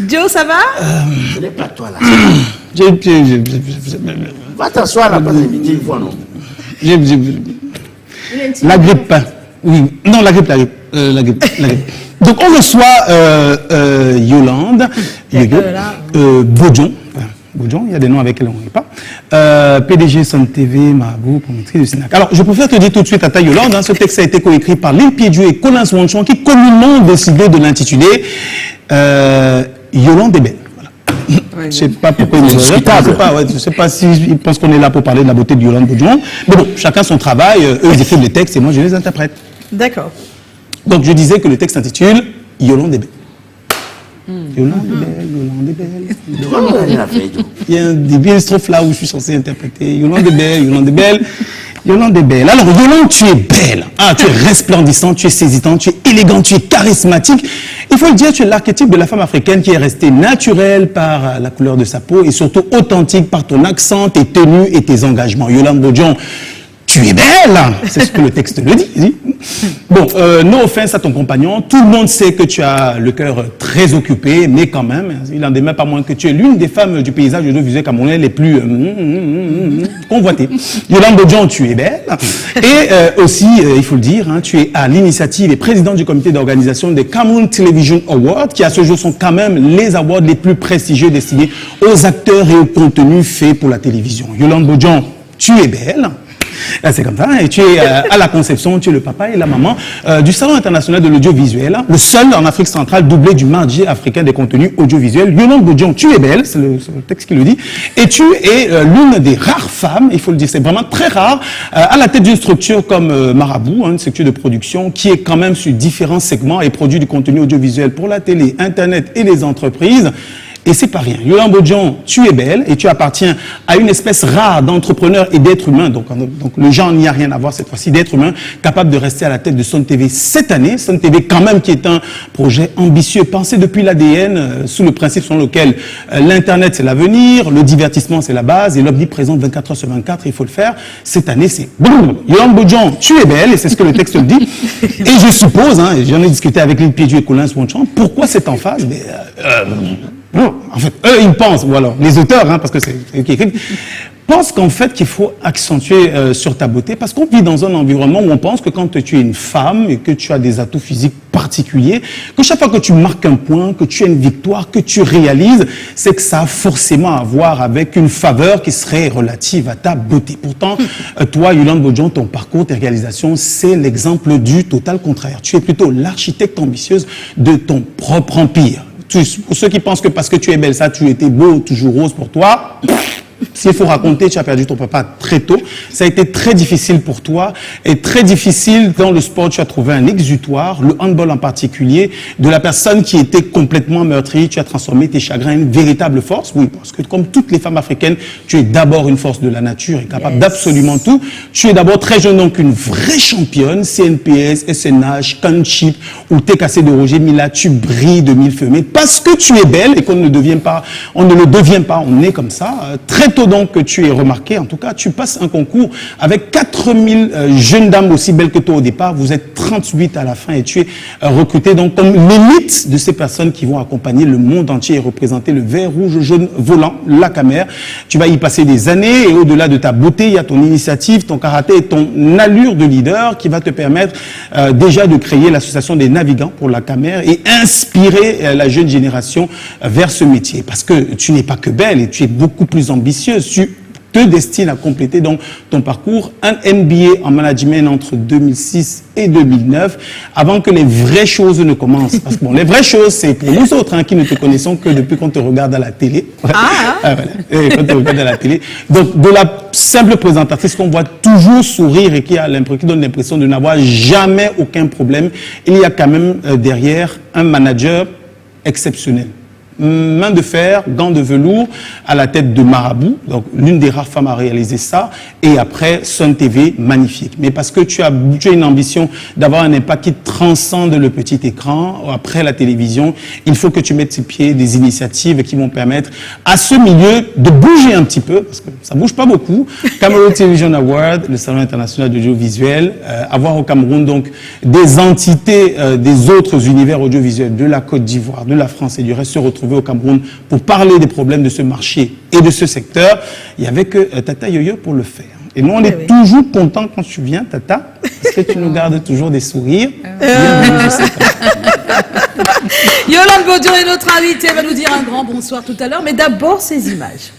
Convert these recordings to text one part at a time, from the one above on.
Joe, ça va? Ce n'est pas toi là. Va t'asseoir là, pas d'inviter une fois, non? La grippe. Oui, non, la grippe. Donc, on reçoit Yolande, Bodjon. Bodjon, il y a des noms avec lesquels on n'est pas. PDG Sun TV, Marabout, promotrice du Sénac. Alors, je préfère te dire tout de suite à ta Yolande, hein, ce texte a été coécrit par Lynn Piedju et Colin Swanchon, qui communément ont décidé de l'intituler Yolande est belle. Je ne sais pas pourquoi je ne sais pas s'ils pensent qu'on est là pour parler de la beauté de Yolande Bodjon. Mais bon, chacun son travail, eux ils écrivent les textes et moi je les interprète. D'accord. Donc je disais que le texte s'intitule Yolande est belle. Yolande est belle. Il y a une strophe là où je suis censé interpréter. Yolande est belle, Yolande est belle. Yolande est belle. Alors Yolande, tu es belle. Ah, tu es resplendissante, tu es saisissante, tu es élégante, tu es charismatique. Il faut le dire, tu es l'archétype de la femme africaine qui est restée naturelle par la couleur de sa peau et surtout authentique par ton accent, tes tenues et tes engagements. Yolande Bodjon, tu es belle. C'est ce que le texte le dit. Bon, no offense à ton compagnon. Tout le monde sait que tu as le cœur très occupé, mais quand même, il n'en demeure pas moins que tu es l'une des femmes du paysage audiovisuel camerounais les plus convoitées. Yolande Bodjon, tu es belle. Et aussi, il faut le dire, hein, tu es à l'initiative et présidente du comité d'organisation des Cameroun Television Awards, qui à ce jour sont quand même les awards les plus prestigieux destinés aux acteurs et aux contenus faits pour la télévision. Yolande Bodjon, tu es belle. C'est comme ça, et tu es à la conception, tu es le papa et la maman du Salon international de l'audiovisuel, le seul en Afrique centrale doublé du marché africain des contenus audiovisuels. Yolande Bodjon, tu es belle, c'est le texte qui le dit, et tu es l'une des rares femmes, il faut le dire, c'est vraiment très rare, à la tête d'une structure comme Marabout, une structure de production qui est quand même sur différents segments et produit du contenu audiovisuel pour la télé, Internet et les entreprises. Et c'est pas rien. Yolande Bodjon, tu es belle et tu appartiens à une espèce rare d'entrepreneurs et d'êtres humains. Donc le genre n'y a rien à voir cette fois-ci, d'êtres humains capables de rester à la tête de Sun TV cette année. Sun TV quand même qui est un projet ambitieux, pensé depuis l'ADN, sous le principe selon lequel l'Internet c'est l'avenir, le divertissement c'est la base et l'omniprésent 24 heures sur 24, il faut le faire. Cette année c'est boum. Yolande Bodjon, tu es belle et c'est ce que le texte le dit. Et je suppose, hein, j'en ai discuté avec Lynn Piedju et Colin Swanchon, pourquoi cette emphase? Non, en fait, eux, ils pensent, ou alors les auteurs, hein, parce que c'est eux qui écrivent, pensent qu'en fait qu'il faut accentuer sur ta beauté, parce qu'on vit dans un environnement où on pense que quand tu es une femme et que tu as des atouts physiques particuliers, que chaque fois que tu marques un point, que tu as une victoire, que tu réalises, c'est que ça a forcément à voir avec une faveur qui serait relative à ta beauté. Pourtant, toi, Yolande Bodjon, ton parcours, tes réalisations, c'est l'exemple du total contraire. Tu es plutôt l'architecte ambitieuse de ton propre empire. Pour ceux qui pensent que parce que tu es belle, ça, tu étais beau, toujours rose pour toi, s'il faut raconter, tu as perdu ton papa très tôt. Ça a été très difficile pour toi et très difficile dans le sport. Tu as trouvé un exutoire, le handball en particulier, de la personne qui était complètement meurtrie. Tu as transformé tes chagrins en une véritable force. Oui, parce que comme toutes les femmes africaines, tu es d'abord une force de la nature et capable d'absolument tout. Tu es d'abord très jeune, donc une vraie championne, CNPS, SNH, Canchip ou TKC de Roger Mila. Tu brilles de mille feux. Mais parce que tu es belle et qu'on ne le devient pas, on est comme ça. Très tôt donc que tu es remarqué, en tout cas, tu passes un concours avec 4000 jeunes dames aussi belles que toi au départ. Vous êtes 38 à la fin et tu es recruté donc comme l'élite de ces personnes qui vont accompagner le monde entier et représenter le vert, rouge, jaune volant, la caméra. Tu vas y passer des années et au-delà de ta beauté, il y a ton initiative, ton karaté et ton allure de leader qui va te permettre déjà de créer l'association des navigants pour la caméra et inspirer la jeune génération vers ce métier. Parce que tu n'es pas que belle et tu es beaucoup plus ambitieuse. Tu te destines à compléter donc ton parcours, un MBA en management entre 2006 et 2009, avant que les vraies choses ne commencent. Parce que bon, les vraies choses, c'est pour nous autres hein, qui ne te connaissons que depuis qu'on te regarde à la télé. Voilà. Quand on te regarde à la télé. Donc, de la simple présentatrice qu'on voit toujours sourire et qui donne l'impression de n'avoir jamais aucun problème, il y a quand même derrière un manager exceptionnel. Main de fer, gants de velours, à la tête de Marabout, donc l'une des rares femmes à réaliser ça, et après Sun TV, magnifique. Mais parce que tu as une ambition d'avoir un impact qui transcende le petit écran, après la télévision, il faut que tu mettes sur pied des initiatives qui vont permettre à ce milieu de bouger un petit peu, parce que ça bouge pas beaucoup. Cameroun Television Award, le Salon international de l'audiovisuel, avoir au Cameroun donc des entités des autres univers audiovisuels de la Côte d'Ivoire, de la France et du reste se retrouver retrouvés au Cameroun pour parler des problèmes de ce marché et de ce secteur. Il n'y avait que Tata Yoyo pour le faire. Et nous, on est toujours contents quand tu viens, Tata, parce que tu nous gardes toujours des sourires. Yolande Bodian est notre invitée, elle va nous dire un grand bonsoir tout à l'heure, mais d'abord ces images.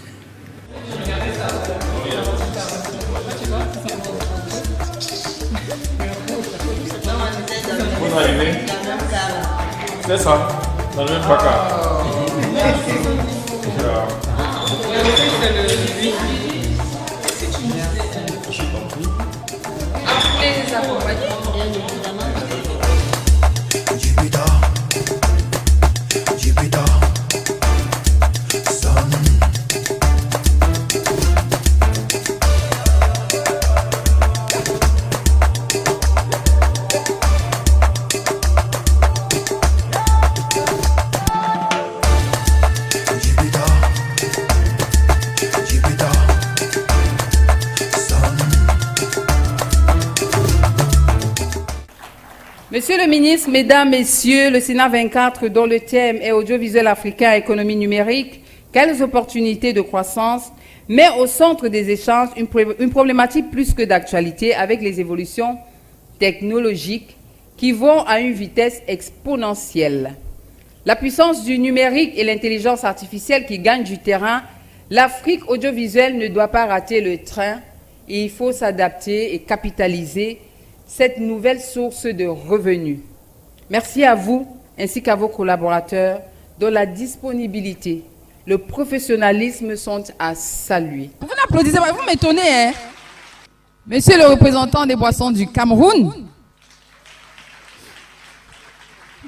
Vous arrivez? C'est ça, dans le même placard. Monsieur le ministre, Mesdames, Messieurs, le Sénat 24, dont le thème est audiovisuel africain, économie numérique, quelles opportunités de croissance, met au centre des échanges une problématique plus que d'actualité avec les évolutions technologiques qui vont à une vitesse exponentielle. La puissance du numérique et l'intelligence artificielle qui gagnent du terrain, l'Afrique audiovisuelle ne doit pas rater le train et il faut s'adapter et capitaliser cette nouvelle source de revenus. Merci à vous ainsi qu'à vos collaborateurs dont la disponibilité, le professionnalisme sont à saluer. Vous n'applaudissez pas, vous m'étonnez, hein? Monsieur le représentant des boissons du Cameroun,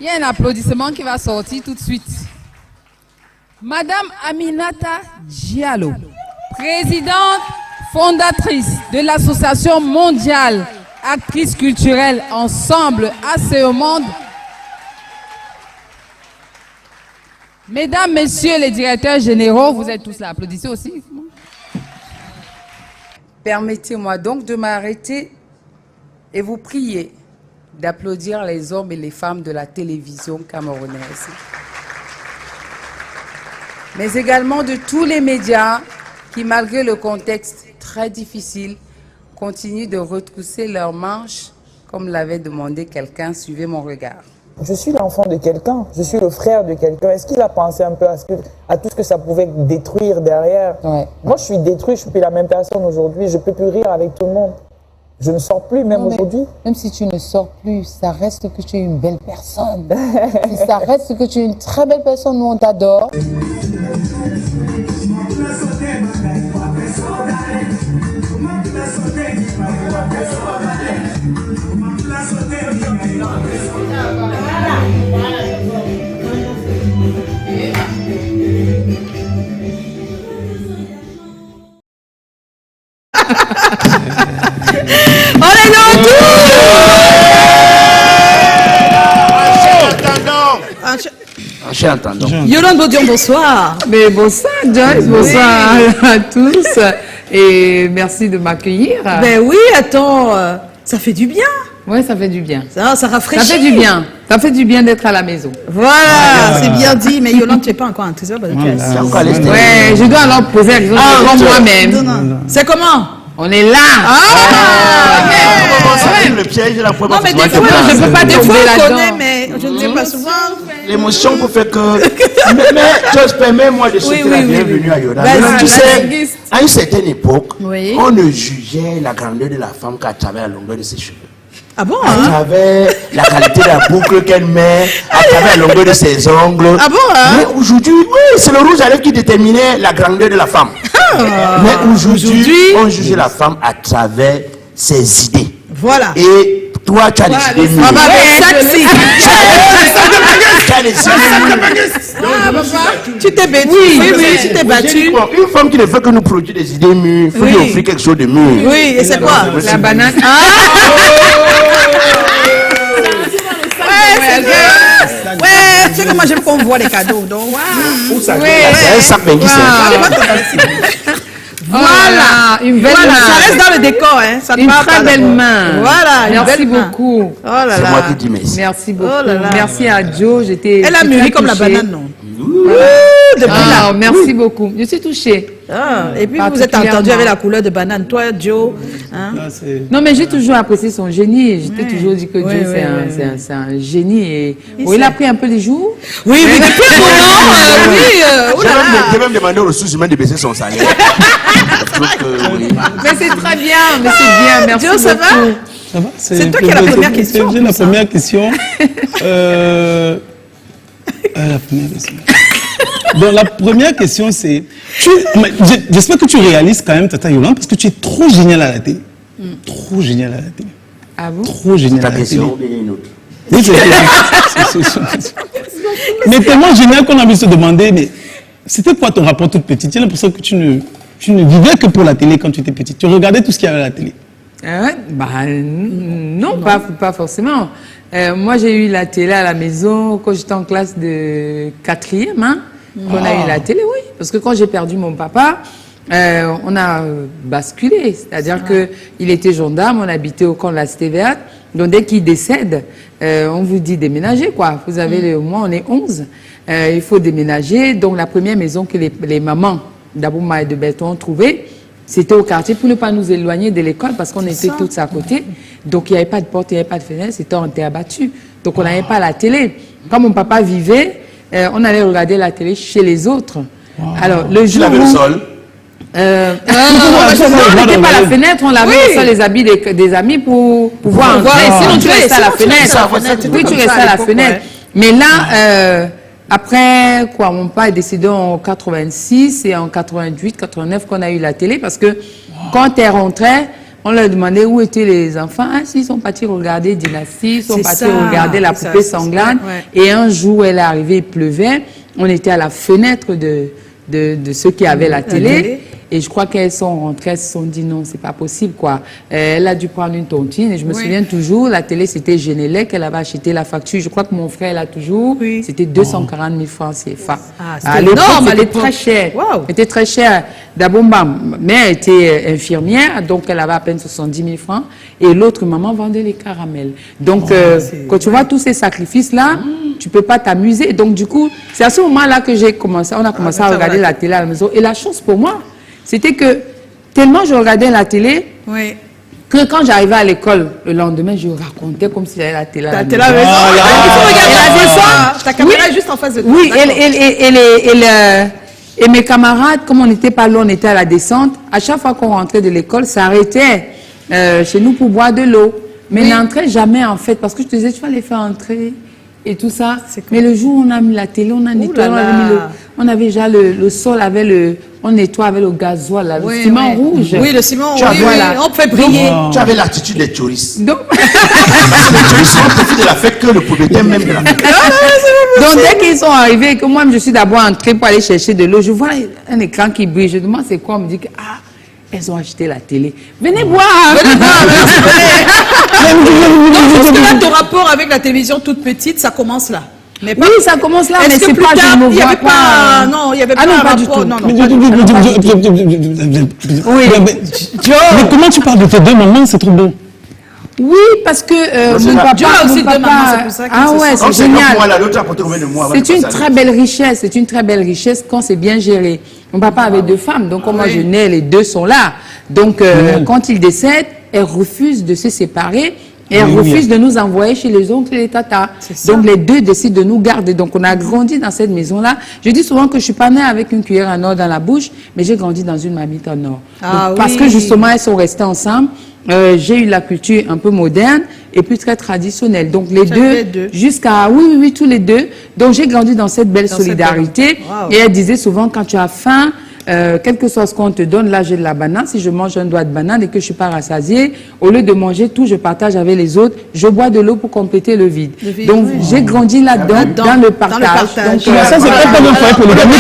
il y a un applaudissement qui va sortir tout de suite. Madame Aminata Diallo, présidente fondatrice de l'Association mondiale actrices culturelles ensemble ACE Monde. Mesdames, Messieurs les directeurs généraux, vous êtes tous là, applaudissez aussi. Permettez-moi donc de m'arrêter et vous prier d'applaudir les hommes et les femmes de la télévision camerounaise, mais également de tous les médias qui, malgré le contexte très difficile, continuent de retrousser leurs manches, comme l'avait demandé quelqu'un. Suivez mon regard. Je suis l'enfant de quelqu'un, je suis le frère de quelqu'un. Est-ce qu'il a pensé un peu à tout ce que ça pouvait détruire derrière? Moi, je suis détruit, je ne suis plus la même personne aujourd'hui. Je ne peux plus rire avec tout le monde. Je ne sors plus, même aujourd'hui. Même si tu ne sors plus, ça reste que tu es une belle personne. Ça reste que tu es une très belle personne, nous on t'adore. On est de retour. Yolande Bodian, bonsoir. Mais bonsoir Joyce, bonsoir à tous et merci de m'accueillir. Ben oui, attends, ça fait du bien. Oui, ça fait du bien. Ça rafraîchit. Ça fait du bien. Ça fait du bien d'être à la maison. Voilà, c'est bien dit. Mais Yolande, tu n'es pas encore enthousiaste. Ouais, je dois alors poser la question moi-même. C'est comment? On est là. Le piège de la fois. Non, mais des fois, je ne peux pas des fois, tomber on là-dedans. connaît, mais je ne sais pas souvent. L'émotion pour faire que. Mais tu permets-moi de souhaiter la bienvenue à Yolande. Tu sais, à une certaine époque, on ne jugeait la grandeur de la femme qu'à travers la longueur de ses cheveux. Ah bon? À travers la qualité de la boucle qu'elle met, à travers la longueur de ses ongles. Ah bon? Mais aujourd'hui, oui, c'est le rouge à lèvres qui déterminait la grandeur de la femme. Mais aujourd'hui, on juge la femme à travers ses idées. Voilà. Et toi, tu as des idées. Tu t'es battu. Oui, tu t'es battu. Une femme qui ne fait que nous produire des idées mûres, il faut lui offrir quelque chose de mûr. Oui, et c'est quoi? La banane. Ouais, tu sais que moi j'aime qu'on voit les cadeaux. Donc, C'est un sac Benguis. Voilà, une belle main. Ça reste dans le décor, hein. Ça Une très belle main. Voilà, merci beaucoup. C'est moi qui dis merci. Merci beaucoup. Merci à Joe. Elle a mûri comme la banane, non? Merci beaucoup. Je suis touchée. Et puis vous êtes entendu avec la couleur de banane. Toi, Joe. Hein? Non, mais j'ai toujours apprécié son génie. J'ai toujours dit que Joe, c'est un génie. Et il a pris un peu les jours. Oui, depuis un moment. J'ai même demandé aux ressources humaines de baisser son salaire. Mais c'est très bien. Mais c'est bien. Merci. Joe, ça va? Ça va? C'est toi qui as la première question. J'ai la première question. La première question. Donc la première question c'est, j'espère que tu réalises quand même Tata Yolande parce que tu es trop génial à la télé. Trop génial à la télé. Ah bon? Trop génial à la télé. question, bien une autre. Oui, mais tellement génial qu'on a envie de se demander, mais c'était quoi ton rapport toute petite? J'ai l'impression que tu ne vivais que pour la télé quand tu étais petite. Tu regardais tout ce qu'il y avait à la télé. Non, pas forcément. Moi, j'ai eu la télé à la maison quand j'étais en classe de 4e. On a eu la télé, oui. Parce que quand j'ai perdu mon papa, on a basculé. C'est-à-dire qu'il était gendarme, on habitait au camp de la Cité Verte. Donc, dès qu'il décède, on vous dit déménager, quoi. Vous avez moi, on est 11. Il faut déménager. Donc, la première maison que les mamans d'Abouma et de Béton ont trouvée, c'était au quartier pour ne pas nous éloigner de l'école parce qu'on était tous à côté. Donc, il n'y avait pas de porte, il n'y avait pas de fenêtre, c'était en terre battue. Donc, on n'avait pas la télé. Quand mon papa vivait, on allait regarder la télé chez les autres. Alors, le jour où... le sol? on n'était pas à la fenêtre, on lavait le sol, les habits des amis pour pouvoir entrer. Sinon, tu restais à la fenêtre. Oui, tu restais à la fenêtre. Mais là... après, mon père est décédé en 86 et en 88, 89 qu'on a eu la télé parce que quand elle rentrait, on leur demandait où étaient les enfants. Ah, ils sont partis regarder Dynastie, ils sont partis regarder la poupée sanglante. Et un jour, elle est arrivée, il pleuvait. On était à la fenêtre de ceux qui avaient la télé. Et je crois qu'elles sont rentrées, elles se sont dit non, c'est pas possible, quoi. Elle a dû prendre une tontine. Et je me souviens toujours, la télé, c'était Génélec, elle avait acheté la facture. Je crois que mon frère l'a toujours. C'était 240 000 francs CFA. À l'époque, c'était très cher. C'était très cher. D'abord, ma mère était infirmière, donc elle avait à peine 70 000 francs. Et l'autre maman vendait les caramels. Donc, quand tu vois tous ces sacrifices-là, tu peux pas t'amuser. Donc, du coup, c'est à ce moment-là que on a commencé à regarder la télé à la maison. Et la chance pour moi, c'était que tellement je regardais la télé que quand j'arrivais à l'école le lendemain, je racontais comme si j'avais la télé à la maison. Il faut regarder ça. Ta caméra est juste en face de toi. Oui, et mes camarades, comme on n'était pas loin, on était à la descente, à chaque fois qu'on rentrait de l'école, ça arrêtait chez nous pour boire de l'eau. Mais n'entrait jamais en fait, parce que je te disais, tu vas les faire entrer et tout ça. Mais le jour où on a mis la télé, on a nettoyé, on avait déjà le sol avait on nettoie avec le gasoil, là, le ciment rouge. Oui, le ciment rouge. On fait briller. Tu avais l'attitude des touristes. Donc, les touristes ont profité de la fête que le propriétaire même de la fête. Donc, dès qu'ils sont arrivés, que moi, je suis d'abord entrée pour aller chercher de l'eau, je vois un écran qui brille. Je demande c'est quoi, on me dit que, elles ont acheté la télé. Venez boire. Venez boire. Donc, parce que là, ton rapport avec la télévision toute petite, ça commence là. Mais oui, ça commence là, mais c'est pas, je ne me vois pas. Non, il n'y avait pas un rapport. Non, oui. Mais comment tu parles de tes deux mamans, c'est trop beau. Oui, parce que mon papa aussi deux mamans, c'est pour ça que c'est génial. C'est une très belle richesse, c'est une très belle richesse quand c'est bien géré. Mon papa avait deux femmes, donc quand moi je nais, les deux sont là. Donc quand il décède, elle refuse de se séparer. Et elle refuse de nous envoyer chez les oncles et les tatas. Donc les deux décident de nous garder. Donc on a grandi dans cette maison-là. Je dis souvent que je ne suis pas née avec une cuillère en or dans la bouche, mais j'ai grandi dans une marmite en or. Parce que justement, elles sont restées ensemble. J'ai eu la culture un peu moderne et puis très traditionnelle. Donc les deux, jusqu'à... Oui, tous les deux. Donc j'ai grandi dans cette belle solidarité. Et elle disait souvent, quand tu as faim, quel que soit ce qu'on te donne, là j'ai de la banane, si je mange un doigt de banane et que je ne suis pas rassasiée, au lieu de manger tout, je partage avec les autres, je bois de l'eau pour compléter le vide. Donc j'ai grandi là-dedans, dans le partage. Donc, ça c'est pas bon pour les gamins.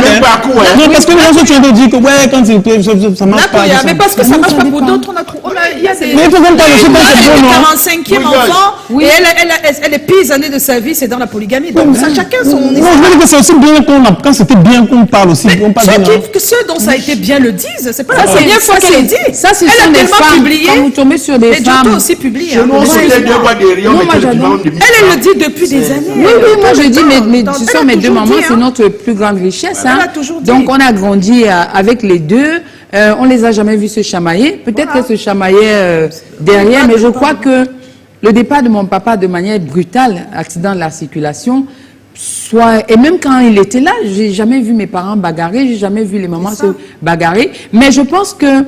Non, parce que les gens sont en train de dire que quand ça marche pas. Mais parce que ça marche pas pour d'autres, on Il y a des... Mais il faut même pas laisser passer le 45e enfant, et elle, les pires années de sa vie, c'est dans la polygamie. Donc, ça, chacun son... Non, je veux dire que c'est aussi bien quand c'était bien qu'on parle aussi. Que ceux dont ça a été bien le disent, c'est pas la Ça, première fois qu'elle le dit. Ça, c'est Elle sur a des tellement femmes. publié. Quand vous tombez sur des Et femmes. Giotto aussi publie. Chez nous, on se les deux bois des rayons, mais que le bilan de Elle le dit depuis des années. Oui, moi je dis, mais ce sont mes deux mamans, c'est notre plus grande richesse. Elle a toujours dit. Donc on a grandi avec les deux. On les a jamais vus se chamailler. Peut-être qu'elles se chamaillaient derrière, mais je crois que le départ de mon papa de manière brutale, accident de la circulation, et même quand il était là, j'ai jamais vu mes parents bagarrer, j'ai jamais vu les mamans se bagarrer. Mais je pense que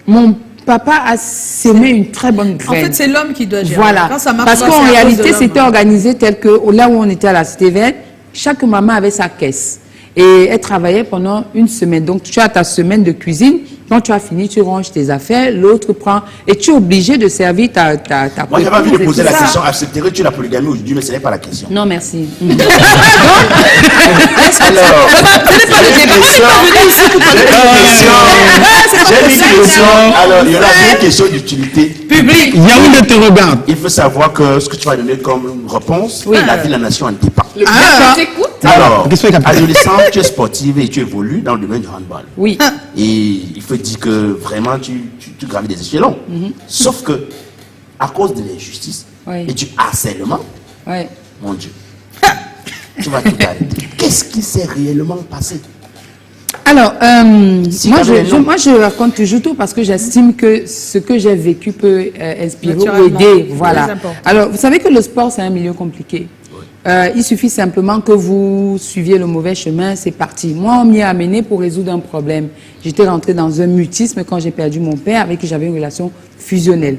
mon papa a sémé une très bonne graine. En fait, c'est l'homme qui doit gérer. Voilà. Quand ça marche Parce pas, qu'en c'est à cause réalité, de l'homme. c'était organisé tel que là où on était à la Cité Verte, chaque maman avait sa caisse. Et elle travaillait pendant une semaine. Donc, tu as ta semaine de cuisine. Quand tu as fini, tu ranges tes affaires. L'autre prend. Et tu es obligé de servir ta Moi, j'avais envie de et poser tout la ça. question, accepterais-tu la polygamie aujourd'hui? Mais ce n'est pas la question. Non, merci. Alors, j'ai une question. Alors, il y en a une question d'utilité Public. Yaoundé te regarde. Il faut savoir que ce que tu vas donner comme réponse, la vie, la nation en dépend. Alors, adolescente, tu es sportive et tu évolues dans le domaine du handball. Oui. Et il faut dire que vraiment, tu gravis des échelons. Sauf que, à cause de l'injustice et du harcèlement, mon Dieu, tu vas tout arrêter. Qu'est-ce qui s'est réellement passé? Alors, moi, je raconte toujours tout parce que j'estime que ce que j'ai vécu peut inspirer ou aider. Voilà. Alors, vous savez que le sport, c'est un milieu compliqué. Il suffit simplement que vous suiviez le mauvais chemin, c'est parti. Moi, on m'y a amené pour résoudre un problème. J'étais rentrée dans un mutisme quand j'ai perdu mon père avec qui j'avais une relation fusionnelle.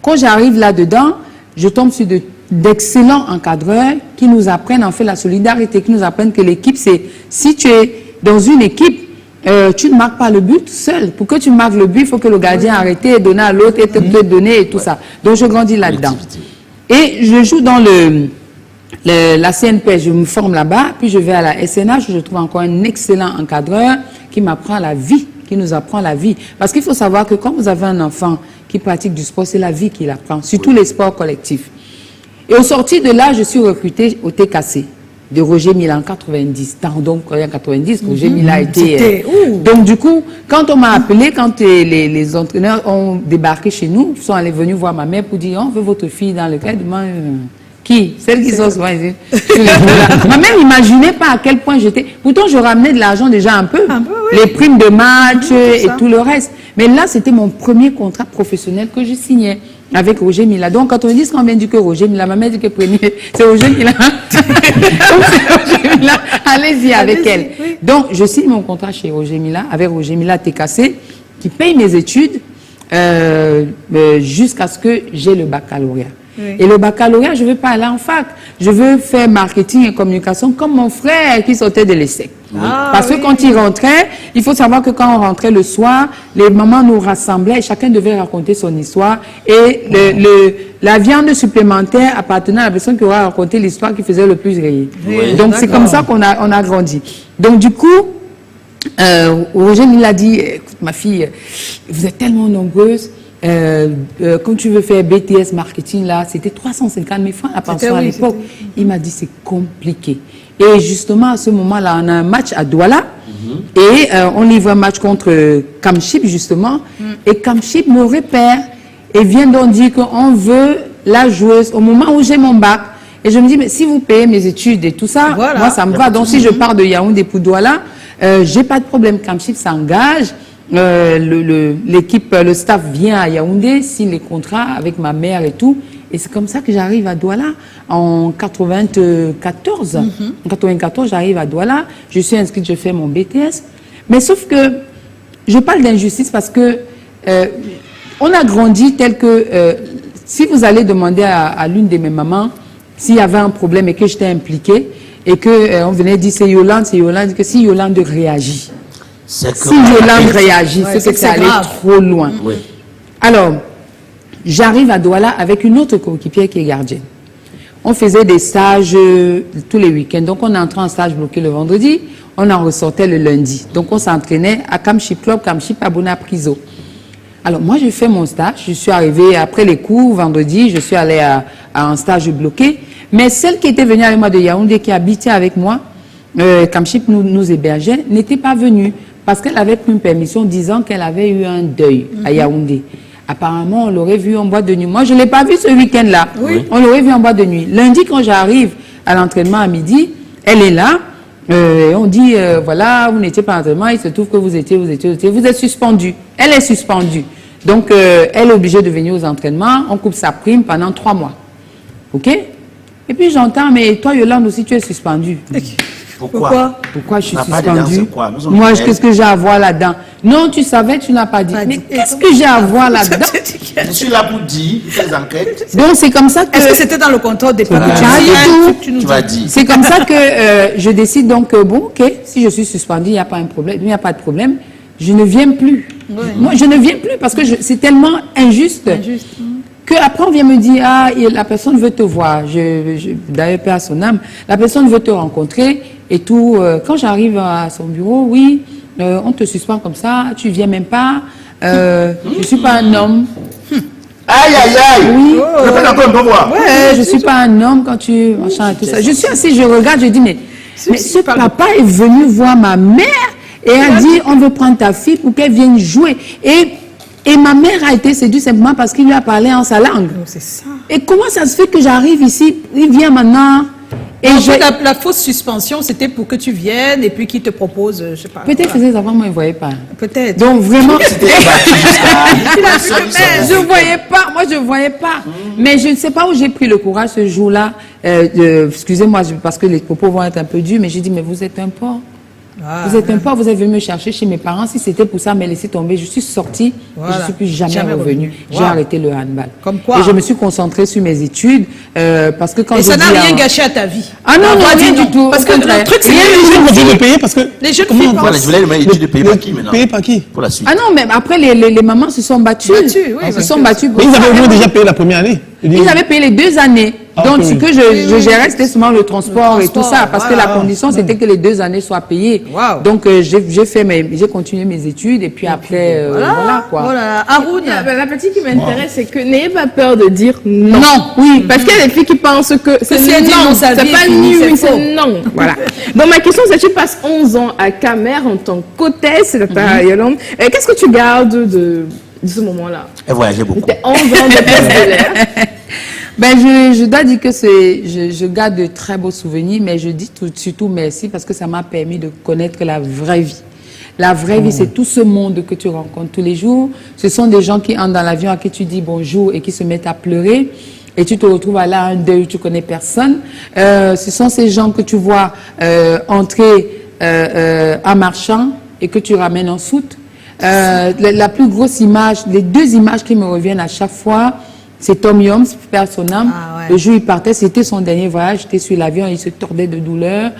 Quand j'arrive là-dedans, je tombe sur d'excellents encadreurs qui nous apprennent en fait la solidarité, qui nous apprennent que l'équipe, c'est si tu es dans une équipe, tu ne marques pas le but seul. Pour que tu marques le but, il faut que le gardien arrête et donne à l'autre et te donner et tout ça. Donc je grandis là-dedans. Et je joue dans la CNP, je me forme là-bas, puis je vais à la SNH, je trouve encore un excellent encadreur qui m'apprend la vie, qui nous apprend la vie. Parce qu'il faut savoir que quand vous avez un enfant qui pratique du sport, c'est la vie qu'il apprend, surtout les sports collectifs. Et au sorti de là, je suis recrutée au TKC de Roger Mila en 90. Donc, en 90, Roger Mila était... donc, du coup, quand on m'a appelé, quand les entraîneurs ont débarqué chez nous, ils sont venus voir ma mère pour dire, on veut votre fille dans le cadre. Qui? Celle qui sont souvent ici. Ma mère n'imaginait pas à quel point j'étais... Pourtant, je ramenais de l'argent déjà un peu. Les primes de match et tout le reste. Mais là, c'était mon premier contrat professionnel que je signais avec Roger Mila. Donc, quand on dit qu'on vient du que Roger Mila, ma mère dit que c'est Roger Mila. Donc, c'est Roger Mila. Allez-y avec elle. Oui. Donc, je signe mon contrat chez Roger Mila, avec Roger Mila TKC, qui paye mes études jusqu'à ce que j'ai le baccalauréat. Oui. Et le baccalauréat, je ne veux pas aller en fac. Je veux faire marketing et communication comme mon frère qui sortait de l'ESSEC. Parce que quand il rentrait, il faut savoir que quand on rentrait le soir, les mamans nous rassemblaient et chacun devait raconter son histoire. Et la viande supplémentaire appartenait à la personne qui aura raconté l'histoire qui faisait le plus rire. Oui, donc c'est comme ça qu'on a grandi. Donc du coup, Roger il a dit, écoute ma fille, vous êtes tellement nombreuses. Quand tu veux faire BTS marketing, là, c'était 350 000 francs la pension à l'époque. Il m'a dit, c'est compliqué. Et justement, à ce moment-là, on a un match à Douala et on livre un match contre Kamship, justement. Et Kamship me repère et vient donc dire qu'on veut la joueuse au moment où j'ai mon bac. Et je me dis, mais si vous payez mes études et tout ça, moi, ça me va. Donc, si je pars de Yaoundé pour Douala, j'ai pas de problème. Kamship s'engage. L'équipe, le staff vient à Yaoundé, signe les contrats avec ma mère et tout. Et c'est comme ça que j'arrive à Douala en 94. En 94, j'arrive à Douala. Je suis inscrite, je fais mon BTS. Mais sauf que je parle d'injustice parce que on a grandi tel que si vous allez demander à l'une de mes mamans s'il y avait un problème et que j'étais impliquée et que on venait dire c'est Yolande, que si Yolande réagit. Si Yolande réagit, c'est que c'est allé trop loin. Oui. Alors, j'arrive à Douala avec une autre coéquipière qui est gardienne. On faisait des stages tous les week-ends. Donc, on entrait en stage bloqué le vendredi, on en ressortait le lundi. Donc, on s'entraînait à Kamship Club, Kamship à Bonapriso. Alors, moi, j'ai fait mon stage. Je suis arrivée après les cours, vendredi, je suis allée à un stage bloqué. Mais celle qui était venue avec moi de Yaoundé, qui habitait avec moi, Kamchip nous hébergeait, n'était pas venue parce qu'elle avait pris une permission disant qu'elle avait eu un deuil à Yaoundé. Apparemment, on l'aurait vu en boîte de nuit. Moi, je ne l'ai pas vu ce week-end-là. Oui. On l'aurait vu en boîte de nuit. Lundi, quand j'arrive à l'entraînement à midi, elle est là. On dit, voilà, vous n'étiez pas à l'entraînement, il se trouve que vous êtes suspendu. Elle est suspendue. Donc, elle est obligée de venir aux entraînements. On coupe sa prime pendant 3 mois. OK? Et puis, j'entends, mais toi, Yolande aussi, tu es suspendue. Pourquoi je suis suspendue? Moi, qu'est-ce que j'ai à voir là-dedans? Non, tu savais, tu n'as pas dit. Mais qu'est-ce que j'ai à voir là-dedans? Je suis là pour dire, pour faire des enquêtes. Donc, c'est comme ça que... Est-ce que c'était dans le contrôle des parents? Tu vas dire. C'est comme ça que je décide donc, bon, ok, si je suis suspendue, il n'y a pas un problème, il n'y a pas de problème, je ne viens plus. Ouais. Moi, je ne viens plus parce que c'est tellement injuste. Qu'après, on vient me dire, ah, la personne veut te voir. D'ailleurs, paix à son âme, la personne veut te rencontrer et tout. Quand j'arrive à son bureau, oui, on te suspend comme ça, tu viens même pas. Je ne suis pas un homme. Aïe, aïe, aïe. Oui. Ouais, je ne suis pas un homme quand tu... Machin, tout ça. Je suis assise, je regarde, je dis, mais ce papa est venu voir ma mère et a dit, on veut prendre ta fille pour qu'elle vienne jouer. Et ma mère a été séduite simplement parce qu'il lui a parlé en sa langue. C'est ça. Et comment ça se fait que j'arrive ici, il vient maintenant... Et la fausse suspension, c'était pour que tu viennes et puis qu'il te propose, je sais pas. Peut-être que ces enfants, moi, ils ne voyaient pas. Peut-être. Donc vraiment, je ne voyais pas. Moi, je ne voyais pas. Mais je ne sais pas où j'ai pris le courage ce jour-là. Excusez-moi, parce que les propos vont être un peu durs, mais j'ai dit, mais vous êtes un porc. Vous êtes un porc, vous êtes venu me chercher chez mes parents. Si c'était pour ça, mais laissez tomber. Je suis sortie et je ne suis plus jamais revenue. J'ai arrêté le handball. Comme quoi. Et je me suis concentrée sur mes études parce que quand et ça n'a rien gâché à ta vie. Ah non, rien du tout. Parce que le truc, c'est les jeunes de payer parce que les jeunes filles voilà, je voulais les études de payer par qui maintenant? Payer par qui? Pour la suite. Ah non, mais après, les mamans se sont battues. Ils se sont battues pour ils avaient vraiment déjà payé la première année. Ils avaient payé les 2 années. Donc, ce que je gérais, c'était seulement le transport et tout ça. Parce que la condition, c'était que les 2 années soient payées. Donc, j'ai continué mes études et puis après, voilà quoi. Voilà. Haroun, la petite qui m'intéresse, c'est que n'ayez pas peur de dire non. Oui. Parce qu'il y a des filles qui pensent que c'est non, c'est pas ni oui, c'est non. Voilà. Donc, ma question, c'est tu passes 11 ans à Camer en tant qu'hôtesse, Yolande. Qu'est-ce que tu gardes de ce moment-là? Elle voyageait beaucoup. 11 ans d'hôtesse de l'air. Ben, je dois dire que je garde de très beaux souvenirs, mais je dis surtout merci parce que ça m'a permis de connaître la vraie vie. La vraie vie, c'est tout ce monde que tu rencontres tous les jours. Ce sont des gens qui entrent dans l'avion à qui tu dis bonjour et qui se mettent à pleurer. Et tu te retrouves à là un deuil où tu connais personne. Ce sont ces gens que tu vois entrer en marchant et que tu ramènes en soute. La plus grosse image, les 2 images qui me reviennent à chaque fois, c'est Tom Yoms, perd son âme. Le jour où il partait, c'était son dernier voyage. J'étais sur l'avion, il se tordait de douleur.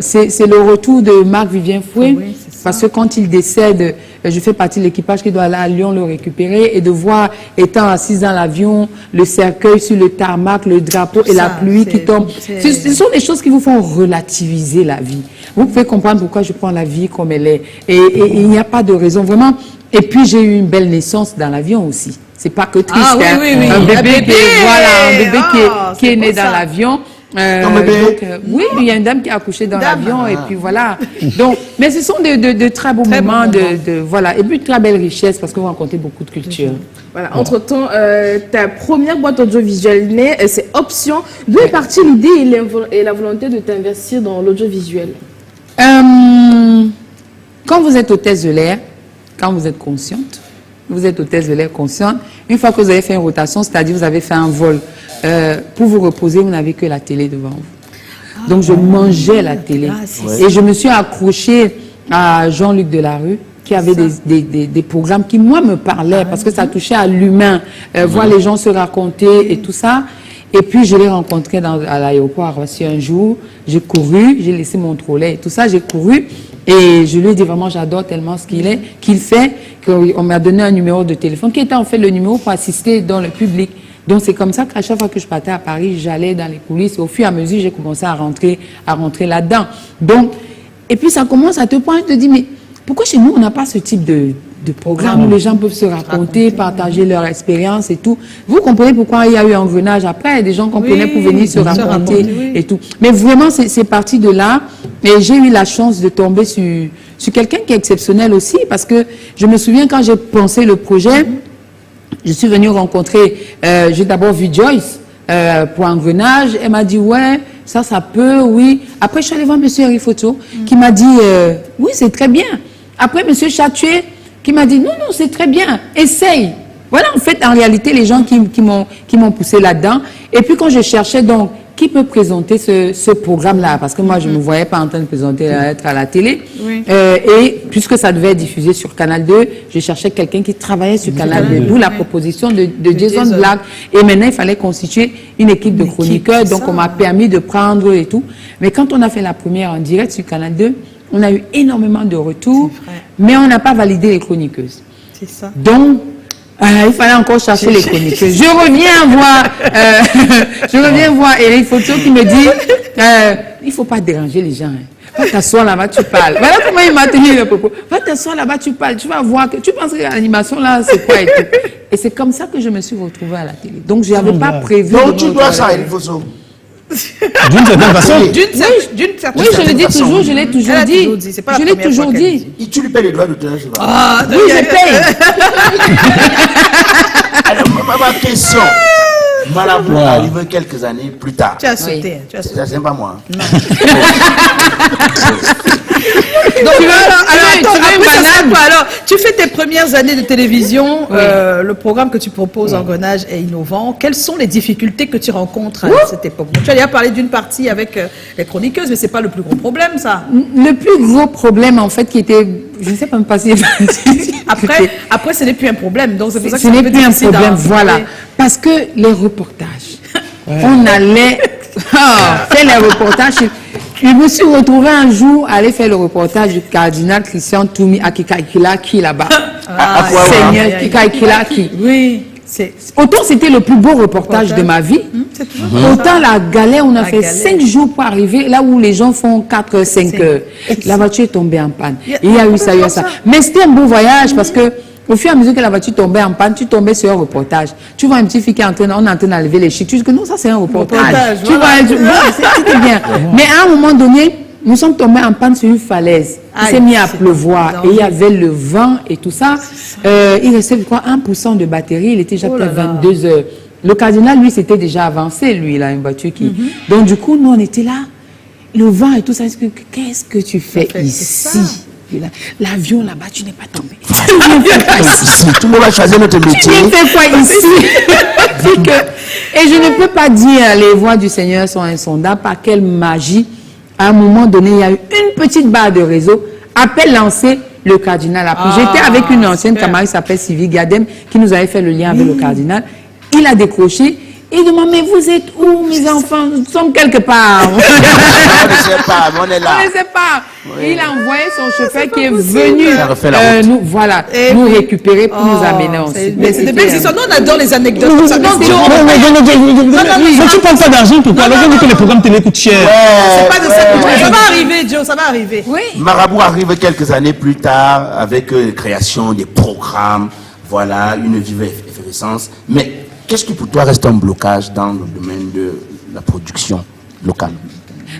C'est le retour de Marc-Vivien Fouet. Oui, parce que quand il décède, je fais partie de l'équipage qui doit aller à Lyon le récupérer. Et de voir, étant assise dans l'avion, le cercueil sur le tarmac, le drapeau et la pluie qui tombe. Ce sont des choses qui vous font relativiser la vie. Vous pouvez comprendre pourquoi je prends la vie comme elle est. Et il n'y a pas de raison, vraiment. Et puis, j'ai eu une belle naissance dans l'avion aussi. C'est pas que triste. Ah, oui. Un bébé qui est né dans l'avion. Oui, il y a une dame qui a accouché dans l'avion et puis voilà. Donc, mais ce sont de très beaux moments, voilà. Et puis de très belles richesses parce que vous rencontrez beaucoup de cultures. Voilà. Entre-temps, ta première boîte audiovisuelle née, c'est Option. D'où est partie l'idée et la volonté de t'investir dans l'audiovisuel? Quand vous êtes hôtesse de l'air, quand vous êtes consciente, vous êtes hôtesse de l'air consciente, une fois que vous avez fait une rotation, c'est-à-dire vous avez fait un vol, pour vous reposer, vous n'avez que la télé devant vous. Donc je mangeais la télé. Et je me suis accrochée à Jean-Luc Delarue, qui avait des programmes qui, moi, me parlaient, parce que ça touchait à l'humain, voir les gens se raconter et tout ça. Et puis, je l'ai rencontré à l'aéroport à Roissy un jour. J'ai couru, j'ai laissé mon trolley et tout ça, j'ai couru. Et je lui ai dit vraiment, j'adore tellement ce qu'il fait, qu'on m'a donné un numéro de téléphone, qui était en fait le numéro pour assister dans le public. Donc, c'est comme ça qu'à chaque fois que je partais à Paris, j'allais dans les coulisses. Et au fur et à mesure, j'ai commencé à rentrer là-dedans. Donc, et puis, ça commence à te prendre, je te dis, mais Pourquoi chez nous, on n'a pas ce type de programme où les gens peuvent se raconter, partager leur expérience et tout. Vous comprenez pourquoi il y a eu Engrenage après, des gens qu'on connaît pour venir se raconter et tout. Mais vraiment, c'est parti de là. Et j'ai eu la chance de tomber sur quelqu'un qui est exceptionnel aussi, parce que je me souviens quand j'ai pensé le projet, je suis venue rencontrer, j'ai d'abord vu Joyce pour Engrenage. Elle m'a dit, ouais, ça peut, oui. Après, je suis allée voir M. Rifoto, qui m'a dit, oui, c'est très bien. Après, M. Chatué, qui m'a dit, non, c'est très bien, essaye. Voilà, en fait, en réalité, les gens qui m'ont poussé là-dedans. Et puis, quand je cherchais, donc, qui peut présenter ce programme-là? Parce que moi, je ne me voyais pas en train de présenter, être à la télé. Oui. Et puisque ça devait être diffusé sur Canal 2, je cherchais quelqu'un qui travaillait sur Canal 2. D'où la proposition de Jason Black. Et maintenant, il fallait constituer une équipe de chroniqueurs. Donc, on m'a permis de prendre et tout. Mais quand on a fait la première en direct sur Canal 2, on a eu énormément de retours, mais on n'a pas validé les chroniqueuses. C'est ça. Donc, il fallait encore chercher les chroniqueuses. Je reviens voir Eric Foto qui me dit, il ne faut pas déranger les gens. Va t'asseoir là-bas, tu parles. Voilà comment il m'a tenu le propos. Va t'asseoir là-bas, tu parles. Tu vas voir que tu penses que l'animation là, c'est quoi et tout. Et c'est comme ça que je me suis retrouvée à la télé. Donc, je n'avais pas prévu. Donc, tu dois ça, Eric Foto. D'une certaine façon. D'une certaine façon. Oui, je le dis toujours, je l'ai toujours dit. Je l'ai toujours dit. Et tu lui payes les droits d'auteur. Oui, je paye. Alors, ma question. Marabout arrive quelques années plus tard. Tu as sauté. Ça, c'est pas moi. Non. Donc, alors, tu fais tes premières années de télévision, le programme que tu proposes, Engrenage, est innovant. Quelles sont les difficultés que tu rencontres à cette époque? Tu as déjà parlé d'une partie avec les chroniqueuses, mais ce n'est pas le plus gros problème, ça. Le plus gros problème, en fait, qui était, je ne sais pas me passer. Après, ce n'est plus un problème. Donc, c'est pour ça que ce n'est plus un problème, voilà. Parce que les reportages, on allait faire les reportages. Je me suis retrouvée un jour à aller faire le reportage du cardinal Christian Toumi à Kikaikilaki là-bas. Seigneur Kikaikilaki. Oui. Autant c'était le plus beau reportage de ma vie, autant la galère, on a fait 5 jours pour arriver là où les gens font 4, 5 heures. La voiture est tombée en panne. Il y a eu ça, il y a ça. Mais c'était un beau voyage parce que au fur et à mesure que la voiture tombait en panne, tu tombais sur un reportage. Tu vois une petite fille qui est en train d'enlever les chics. Tu dis que non, ça c'est un reportage. Tu vois, c'était bien. Mais à un moment donné, nous sommes tombés en panne sur une falaise. Il s'est mis à pleuvoir et il y avait le vent et tout ça. Il restait, je crois, 1% de batterie. Il était déjà peut-être 22 heures. Le cardinal, lui, c'était déjà avancé, lui, il a une voiture qui... Donc, du coup, nous, on était là. Le vent et tout ça. Qu'est-ce que tu fais ici? L'avion là-bas, tu n'es pas tombé. Tout le monde va choisir notre métier. Tu viens faire quoi ici? Et je ne peux pas dire les voies du Seigneur sont insondables. Par quelle magie, à un moment donné, il y a eu une petite barre de réseau. Appel lancé, le cardinal a pris. J'étais avec une ancienne camarade qui s'appelle Sylvie Gadem, qui nous avait fait le lien avec le cardinal. Il a décroché. Il demande, mais vous êtes où, mes enfants? Nous sommes quelque part. On ne sait pas, on est là. On ne sait pas. Oui. Il a envoyé son chauffeur qui est venu nous récupérer pour nous amener ensuite. Mais c'est bien, nous on adore les anecdotes. Mais tu prends pas d'argent, pourquoi? Alors que les programmes télé coûtent cher. C'est pas de ça que ça va arriver, Joe, ça va arriver. Oui. Marabout arrive quelques années plus tard avec la création des programmes, voilà, une vive effervescence. Mais qu'est-ce qui pour toi reste un blocage dans le domaine de la production locale?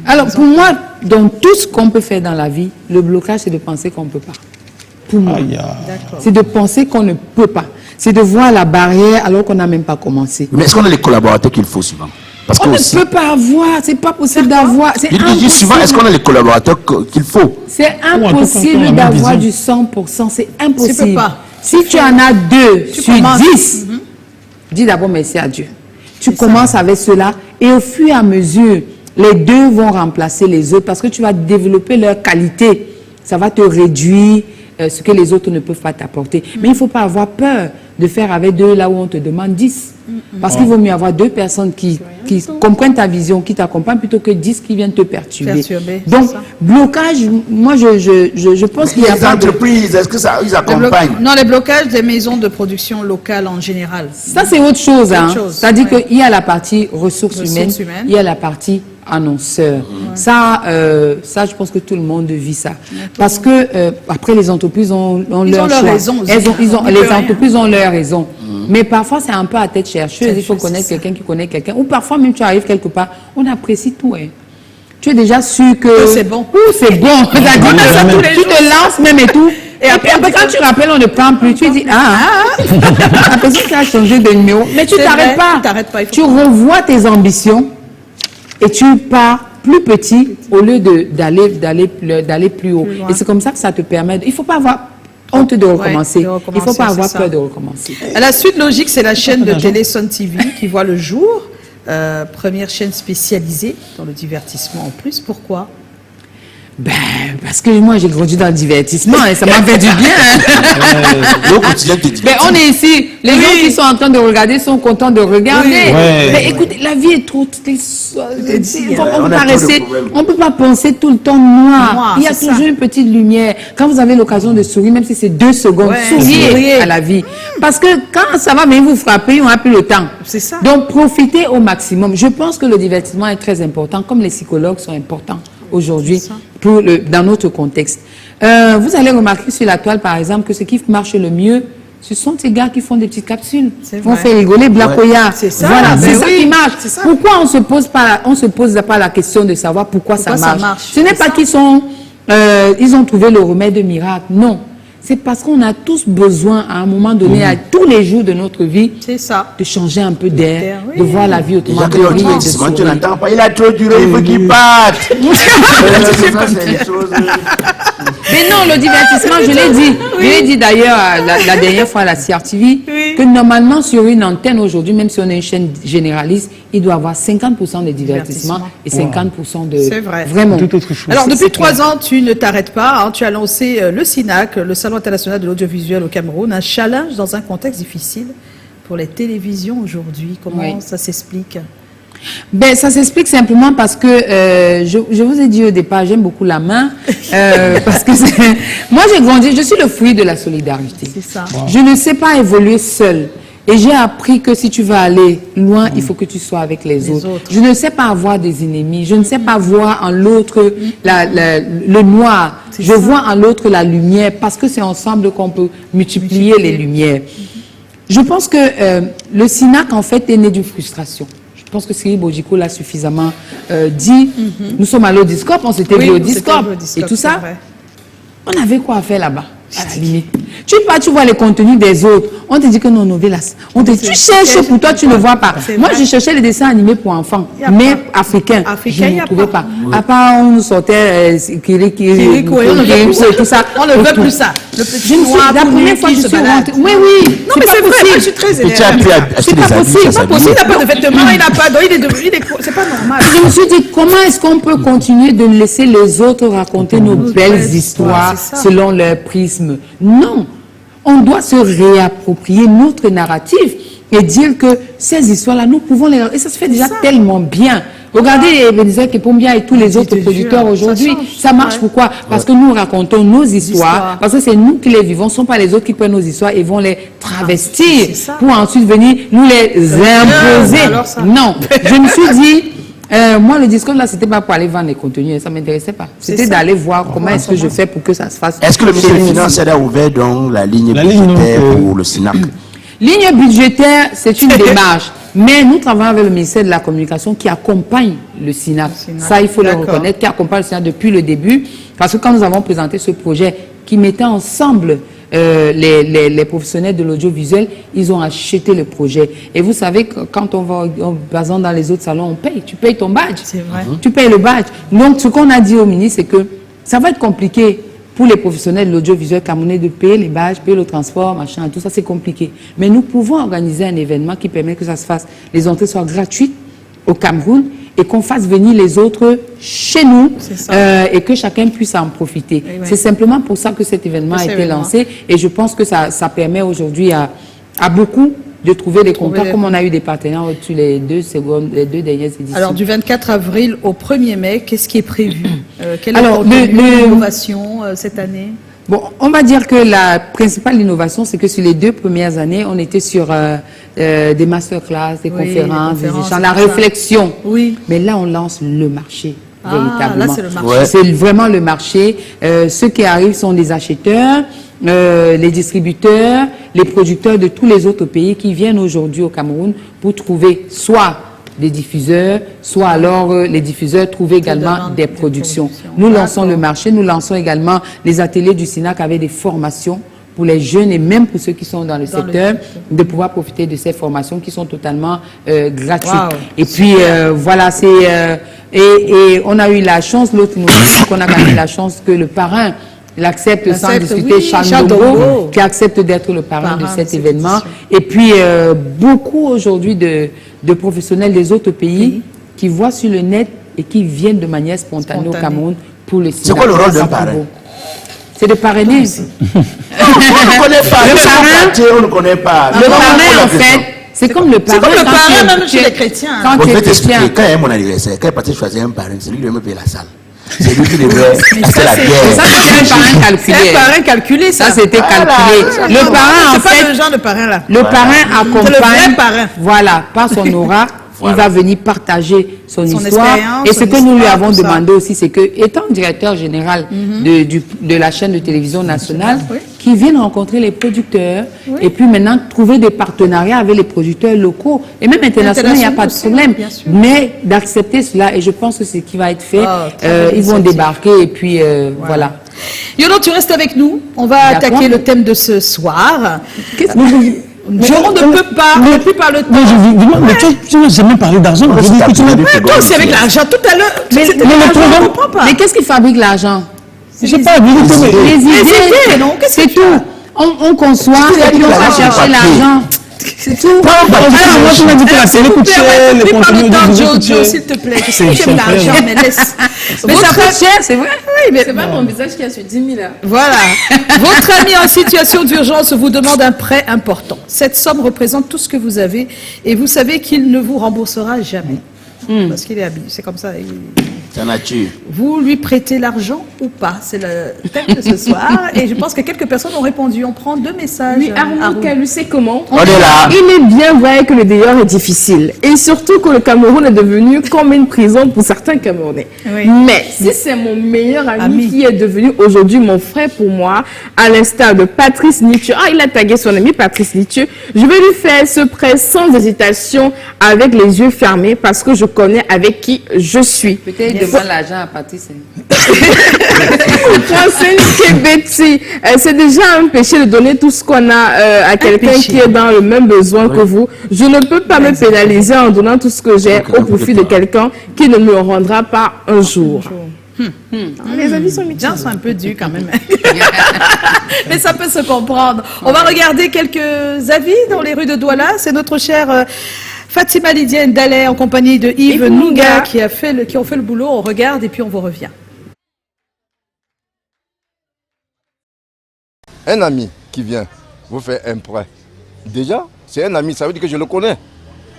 Alors pour moi, dans tout ce qu'on peut faire dans la vie, le blocage c'est de penser qu'on ne peut pas. Pour moi, c'est de penser qu'on ne peut pas. C'est de voir la barrière alors qu'on n'a même pas commencé. Mais est-ce qu'on a les collaborateurs qu'il faut souvent? Parce on ne peut pas avoir, c'est pas possible d'avoir. Il dit souvent, est-ce qu'on a les collaborateurs qu'il faut? C'est impossible d'avoir du 100%, c'est impossible. Tu peux pas. Si tu en as 2 sur 10, dis d'abord merci à Dieu. Tu commences avec cela et au fur et à mesure, les 2 vont remplacer les autres parce que tu vas développer leur qualité. Ça va te réduire ce que les autres ne peuvent pas t'apporter. Mais il ne faut pas avoir peur de faire avec 2 là où on te demande 10. Parce qu'il vaut mieux avoir 2 personnes qui comprennent ta vision, qui t'accompagnent, plutôt que 10 qui viennent te perturber. Donc, blocage, moi je pense qu'il y a les entreprises, est-ce que ça, ils accompagnent? Non, les blocages des maisons de production locales en général. Ça, c'est autre chose. Hein. C'est-à-dire qu'il y a la partie ressources humaines, il y a la partie annonceurs. Ça, je pense que tout le monde vit ça. Parce que après, les entreprises ont leur choix. Raison aussi. Les entreprises ont leur raison. Mais parfois, c'est un peu à tête chercheuse. Il faut connaître quelqu'un qui connaît quelqu'un. Ou parfois, même tu arrives quelque part, on apprécie tout. Hein. Tu es déjà sûr que c'est bon. C'est bon. Tu te lances même et tout. Et après, quand tu rappelles, on ne prend plus. Tu dis, la personne qui a changé de numéro. Mais tu t'arrêtes pas. Tu revois tes ambitions et tu pars plus petit au lieu d'aller plus haut. Et c'est comme ça que ça te permet. Il ne faut pas avoir honte de recommencer. Il ne faut pas avoir peur de recommencer. À la suite logique, c'est la chaîne de télé Sun TV qui voit le jour. Première chaîne spécialisée dans le divertissement en plus. Pourquoi? Parce que moi j'ai grandi dans le divertissement et ça m'a fait du bien. On est ici, les gens qui sont en train de regarder sont contents de regarder. Mais écoutez, la vie est trop... On ne peut pas penser tout le temps noir. Il y a toujours une petite lumière. Quand vous avez l'occasion de sourire, même si c'est 2 secondes, souriez à la vie. Parce que quand ça va venir vous frapper, on n'a plus le temps. C'est ça. Donc profitez au maximum. Je pense que le divertissement est très important, comme les psychologues sont importants aujourd'hui dans notre contexte. Vous allez remarquer sur la toile, par exemple, que ce qui marche le mieux, ce sont ces gars qui font des petites capsules. On fait rigoler Blakoya. C'est ça. Voilà, c'est ça qui marche. Pourquoi on se pose pas la question de savoir pourquoi ça marche. Ce n'est pas qu'ils sont, ils ont trouvé le remède miracle. Non. C'est parce qu'on a tous besoin, à un moment donné, à tous les jours de notre vie, de changer un peu d'air, de voir la vie autrement. Tu n'entends pas, il a trop duré, il faut qu'il parte. Mais non, le divertissement, je l'ai dit. Je l'ai dit d'ailleurs la dernière fois à la CRTV, que normalement, sur une antenne aujourd'hui, même si on est une chaîne généraliste, il doit y avoir 50% de divertissement et 50% de... C'est vrai. Vraiment. Tout autre chose. Alors, depuis 3 ans, tu ne t'arrêtes pas. Hein, tu as lancé le SINAC, le Salon international de l'audiovisuel au Cameroun, un challenge dans un contexte difficile pour les télévisions aujourd'hui. Comment ça s'explique? Ça s'explique simplement parce que je vous ai dit au départ, j'aime beaucoup la main parce que moi j'ai grandi, je suis le fruit de la solidarité. C'est ça. Je ne sais pas évoluer seule. Et j'ai appris que si tu veux aller loin, il faut que tu sois avec les autres. Je ne sais pas avoir des ennemis. Je ne sais pas voir en l'autre le noir. Je vois en l'autre la lumière parce que c'est ensemble qu'on peut multiplier les lumières. Je pense que le SINAC, en fait, est né d'une frustration. Je pense que Cyril Bojiko l'a suffisamment dit. Nous sommes allés au Discop, on s'était vu au Discop et tout ça. On avait quoi à faire là-bas, à la limite. Tu vois les contenus des autres. On te dit que non, novelas. Tu cherches pour toi, tu ne vois pas. Moi, je cherchais les dessins animés pour enfants, mais africains. Je ne trouvais pas. À part, on sortait Kiriko, tout ça. On ne veut plus ça. Le petit noir, la première fois que je suis rentrée. Oui. Non, mais c'est vrai, je suis très énervée. C'est pas possible. Il n'a pas de vêtements, il n'a pas d'eau, c'est pas normal. Je me suis dit, comment est-ce qu'on peut continuer de laisser les autres raconter nos belles histoires selon leur prisme? Non. On doit se réapproprier notre narratif et dire que ces histoires-là, nous pouvons les... Et ça se fait déjà tellement bien. Regardez Ebenezer Kepombia et tous les autres producteurs aujourd'hui. Ça marche pourquoi? Parce que nous racontons nos histoires, parce que c'est nous qui les vivons, ce ne sont pas les autres qui prennent nos histoires et vont les travestir pour ensuite venir nous les imposer. Non, je me suis dit... moi, le discours là, c'était pas pour aller vendre les contenus, ça m'intéressait pas. C'était d'aller voir comment est-ce que je fais pour que ça se fasse. Est-ce que le ministère des Finances a ouvert donc la ligne budgétaire pour le SINAC? Ligne budgétaire, c'est une démarche. Mais nous travaillons avec le ministère de la Communication qui accompagne le SINAC. Ça, il faut le reconnaître, qui accompagne le SINAC depuis le début. Parce que quand nous avons présenté ce projet qui mettait ensemble les professionnels de l'audiovisuel, ils ont acheté le projet. Et vous savez que quand on va dans les autres salons, on paye. Tu payes ton badge. C'est vrai. Tu payes le badge. Donc, ce qu'on a dit au ministre, c'est que ça va être compliqué pour les professionnels de l'audiovisuel camerounais de payer les badges, payer le transport, machin, tout ça, c'est compliqué. Mais nous pouvons organiser un événement qui permet que ça se fasse, les entrées soient gratuites au Cameroun et qu'on fasse venir les autres chez nous et que chacun puisse en profiter. C'est simplement pour ça que cet événement a été lancé et je pense que ça permet aujourd'hui à beaucoup de trouver des contacts, comme on a eu des partenaires au-dessus les deux dernières éditions. Alors, du 24 avril au 1er mai, qu'est-ce qui est prévu? Quelle est l'innovation cette année? Bon, on va dire que la principale innovation, c'est que sur les 2 premières années, on était sur des masterclass, des conférences, des échanges, la réflexion. Oui. Mais là, on lance le marché. Véritablement. Là, c'est le marché. C'est vraiment le marché. Ceux qui arrivent sont les acheteurs, les distributeurs, les producteurs de tous les autres pays qui viennent aujourd'hui au Cameroun pour trouver soit des diffuseurs, soit alors les diffuseurs trouvent également des productions. Nous lançons le marché, nous lançons également les ateliers du SINAC avec des formations pour les jeunes et même pour ceux qui sont dans le secteur, de pouvoir profiter de ces formations qui sont totalement gratuites. Wow. Et puis voilà, c'est et on a eu la chance, l'autre nous dit qu'on a quand même la chance que le parrain l'accepte sans discuter, Charles Dongo, qui accepte d'être le parrain de cet événement. Et puis beaucoup aujourd'hui de professionnels des autres pays qui voient sur le net et qui viennent de manière spontanée au Cameroun pour le SINAC. C'est quoi le rôle d'un parrain? C'est de parrainer. On ne connaît pas. Le parrain, on ne connaît pas. Le parrain, en fait, c'est comme le parrain. C'est comme le parrain même chez les chrétiens. Quand je vais t'expliquer, quand il y a mon anniversaire, quand il est parti choisir un parrain, c'est lui qui me payer la salle. C'est lui qui devrait acheter la bière. Ça, c'est un parrain calculé. C'est un parrain calculé, ça. Ça, c'était calculé. Le parrain, en fait, c'est pas le genre de parrain là. Le parrain accompagne. C'est le vrai parrain. Voilà, par son aura. Il va venir partager son histoire. Et ce que nous lui avons demandé aussi, c'est que, étant directeur général de la chaîne de télévision nationale, qu'il vienne rencontrer les producteurs et puis maintenant trouver des partenariats avec les producteurs locaux. Et même internationaux, il n'y a pas de problème. Mais d'accepter cela, et je pense que c'est ce qui va être fait. Ils vont débarquer et puis voilà. Yono, tu restes avec nous. On va attaquer le thème de ce soir. On ne peut pas, on ne peut pas le temps. Mais tu n'as jamais parlé d'argent. Toi aussi avec l'argent, tout à l'heure. Mais qu'est-ce qui fabrique l'argent? Je sais pas, les idées, non? C'est tout. On conçoit et puis on va chercher l'argent. C'est tout. Alors, moi, tu m'as dit que la série coûte cher, les contenus audiovisuels coûtent cher. S'il te plaît, j'aime l'argent, mais laisse. Mais ça coûte cher, c'est vrai. Oui, mais c'est pas mon visage qui a sur 10 000 là. Voilà. Votre ami en situation d'urgence vous demande un prêt important. Cette somme représente tout ce que vous avez et vous savez qu'il ne vous remboursera jamais. Parce qu'il est habillé, c'est comme ça. C'est nature. Vous lui prêtez l'argent ou pas? C'est le thème de ce soir. Et je pense que quelques personnes ont répondu. On prend 2 messages. Oui, Arnaud Kalu, c'est comment? On est là. Il est bien vrai que le dehors est difficile. Et surtout que le Cameroun est devenu comme une prison pour certains Camerounais. Oui. Mais si c'est mon meilleur ami qui est devenu aujourd'hui mon frère pour moi, à l'instar de Patrice Nietzsche, il a tagué son ami Patrice Nietzsche, je vais lui faire ce prêt sans hésitation, avec les yeux fermés, parce que je connais avec qui je suis. Peut-être il demande l'argent à Patrice. C'est déjà un péché de donner tout ce qu'on a à quelqu'un qui est dans le même besoin que vous. Je ne peux pas me pénaliser en donnant tout ce que j'ai au profit de quelqu'un qui ne me rendra pas un jour. Les avis sont mitigés. Les gens sont un peu durs quand même. Mais ça peut se comprendre. On va regarder quelques avis dans les rues de Douala. C'est notre chère Fatima Lydienne Dallet en compagnie de Yves Nunga qui ont fait le boulot. On regarde et puis on vous revient. Un ami qui vient vous faire un prêt, déjà, c'est un ami, ça veut dire que je le connais.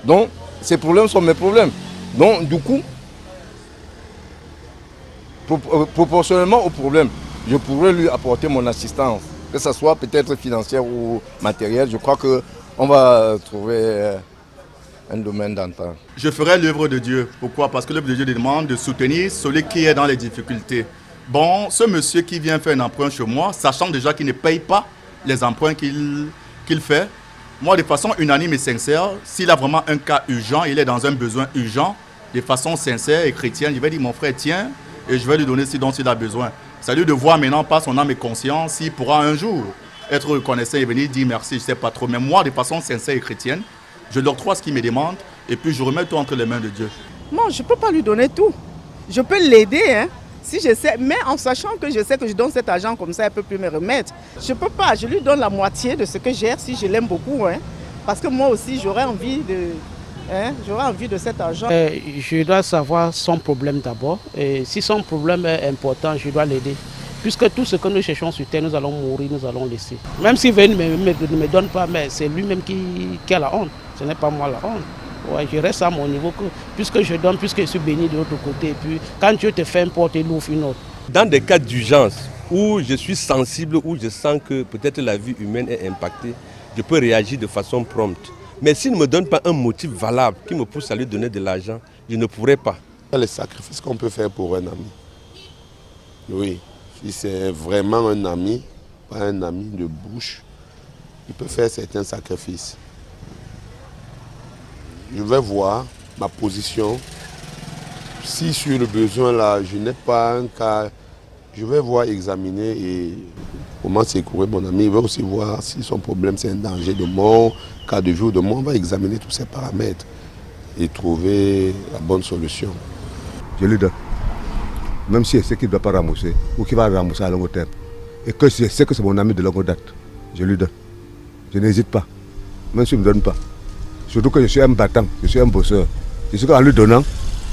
Donc, ses problèmes sont mes problèmes. Donc, du coup, proportionnellement au problème, je pourrais lui apporter mon assistance, que ce soit peut-être financière ou matérielle. Je crois qu'on va trouver un domaine d'entente. Je ferai l'œuvre de Dieu. Pourquoi? Parce que l'œuvre de Dieu demande de soutenir celui qui est dans les difficultés. Bon, ce monsieur qui vient faire un emprunt chez moi, sachant déjà qu'il ne paye pas les emprunts qu'il fait, moi, de façon unanime et sincère, s'il a vraiment un cas urgent, il est dans un besoin urgent, de façon sincère et chrétienne, je vais dire, mon frère, tiens, et je vais lui donner ce dont il a besoin. C'est à lui de voir maintenant par son âme et conscience s'il pourra un jour être reconnaissant et venir dire merci, je ne sais pas trop. Mais moi, de façon sincère et chrétienne, je leur octroie ce qu'il me demande et puis je remets tout entre les mains de Dieu. Moi, je ne peux pas lui donner tout. Je peux l'aider, hein, si je sais, mais en sachant que je sais que je donne cet argent comme ça, elle ne peut plus me remettre. Je ne peux pas, je lui donne la moitié de ce que j'ai si je l'aime beaucoup. Hein, parce que moi aussi, j'aurais envie de cet argent. Je dois savoir son problème d'abord. Et si son problème est important, je dois l'aider. Puisque tout ce que nous cherchons sur terre, nous allons mourir, nous allons laisser. Même s'il ne me donne pas, mais c'est lui-même qui a la honte. Ce n'est pas moi la honte. Ouais, je reste à mon niveau, puisque je donne, puisque je suis béni de l'autre côté. Et puis quand Dieu te fait une porte, il ouvre une autre. Dans des cas d'urgence, où je suis sensible, où je sens que peut-être la vie humaine est impactée, je peux réagir de façon prompte. Mais s'il ne me donne pas un motif valable qui me pousse à lui donner de l'argent, je ne pourrais pas. Il y a les sacrifices qu'on peut faire pour un ami. Oui, si c'est vraiment un ami, pas un ami de bouche, il peut faire certains sacrifices. Je vais voir ma position. Si sur le besoin là, je n'ai pas un cas, je vais voir, examiner et comment secourir mon ami. Il va aussi voir si son problème c'est un danger de mort, cas de vie ou de mort. On va examiner tous ces paramètres et trouver la bonne solution. Je lui donne. Même si je sais qu'il ne doit pas rembourser ou qu'il va rembourser à long terme. Et que je sais que c'est mon ami de longue date, je lui donne. Je n'hésite pas, même s'il ne me donne pas. Surtout que je suis un battant, je suis un bosseur. Je sais qu'en lui donnant,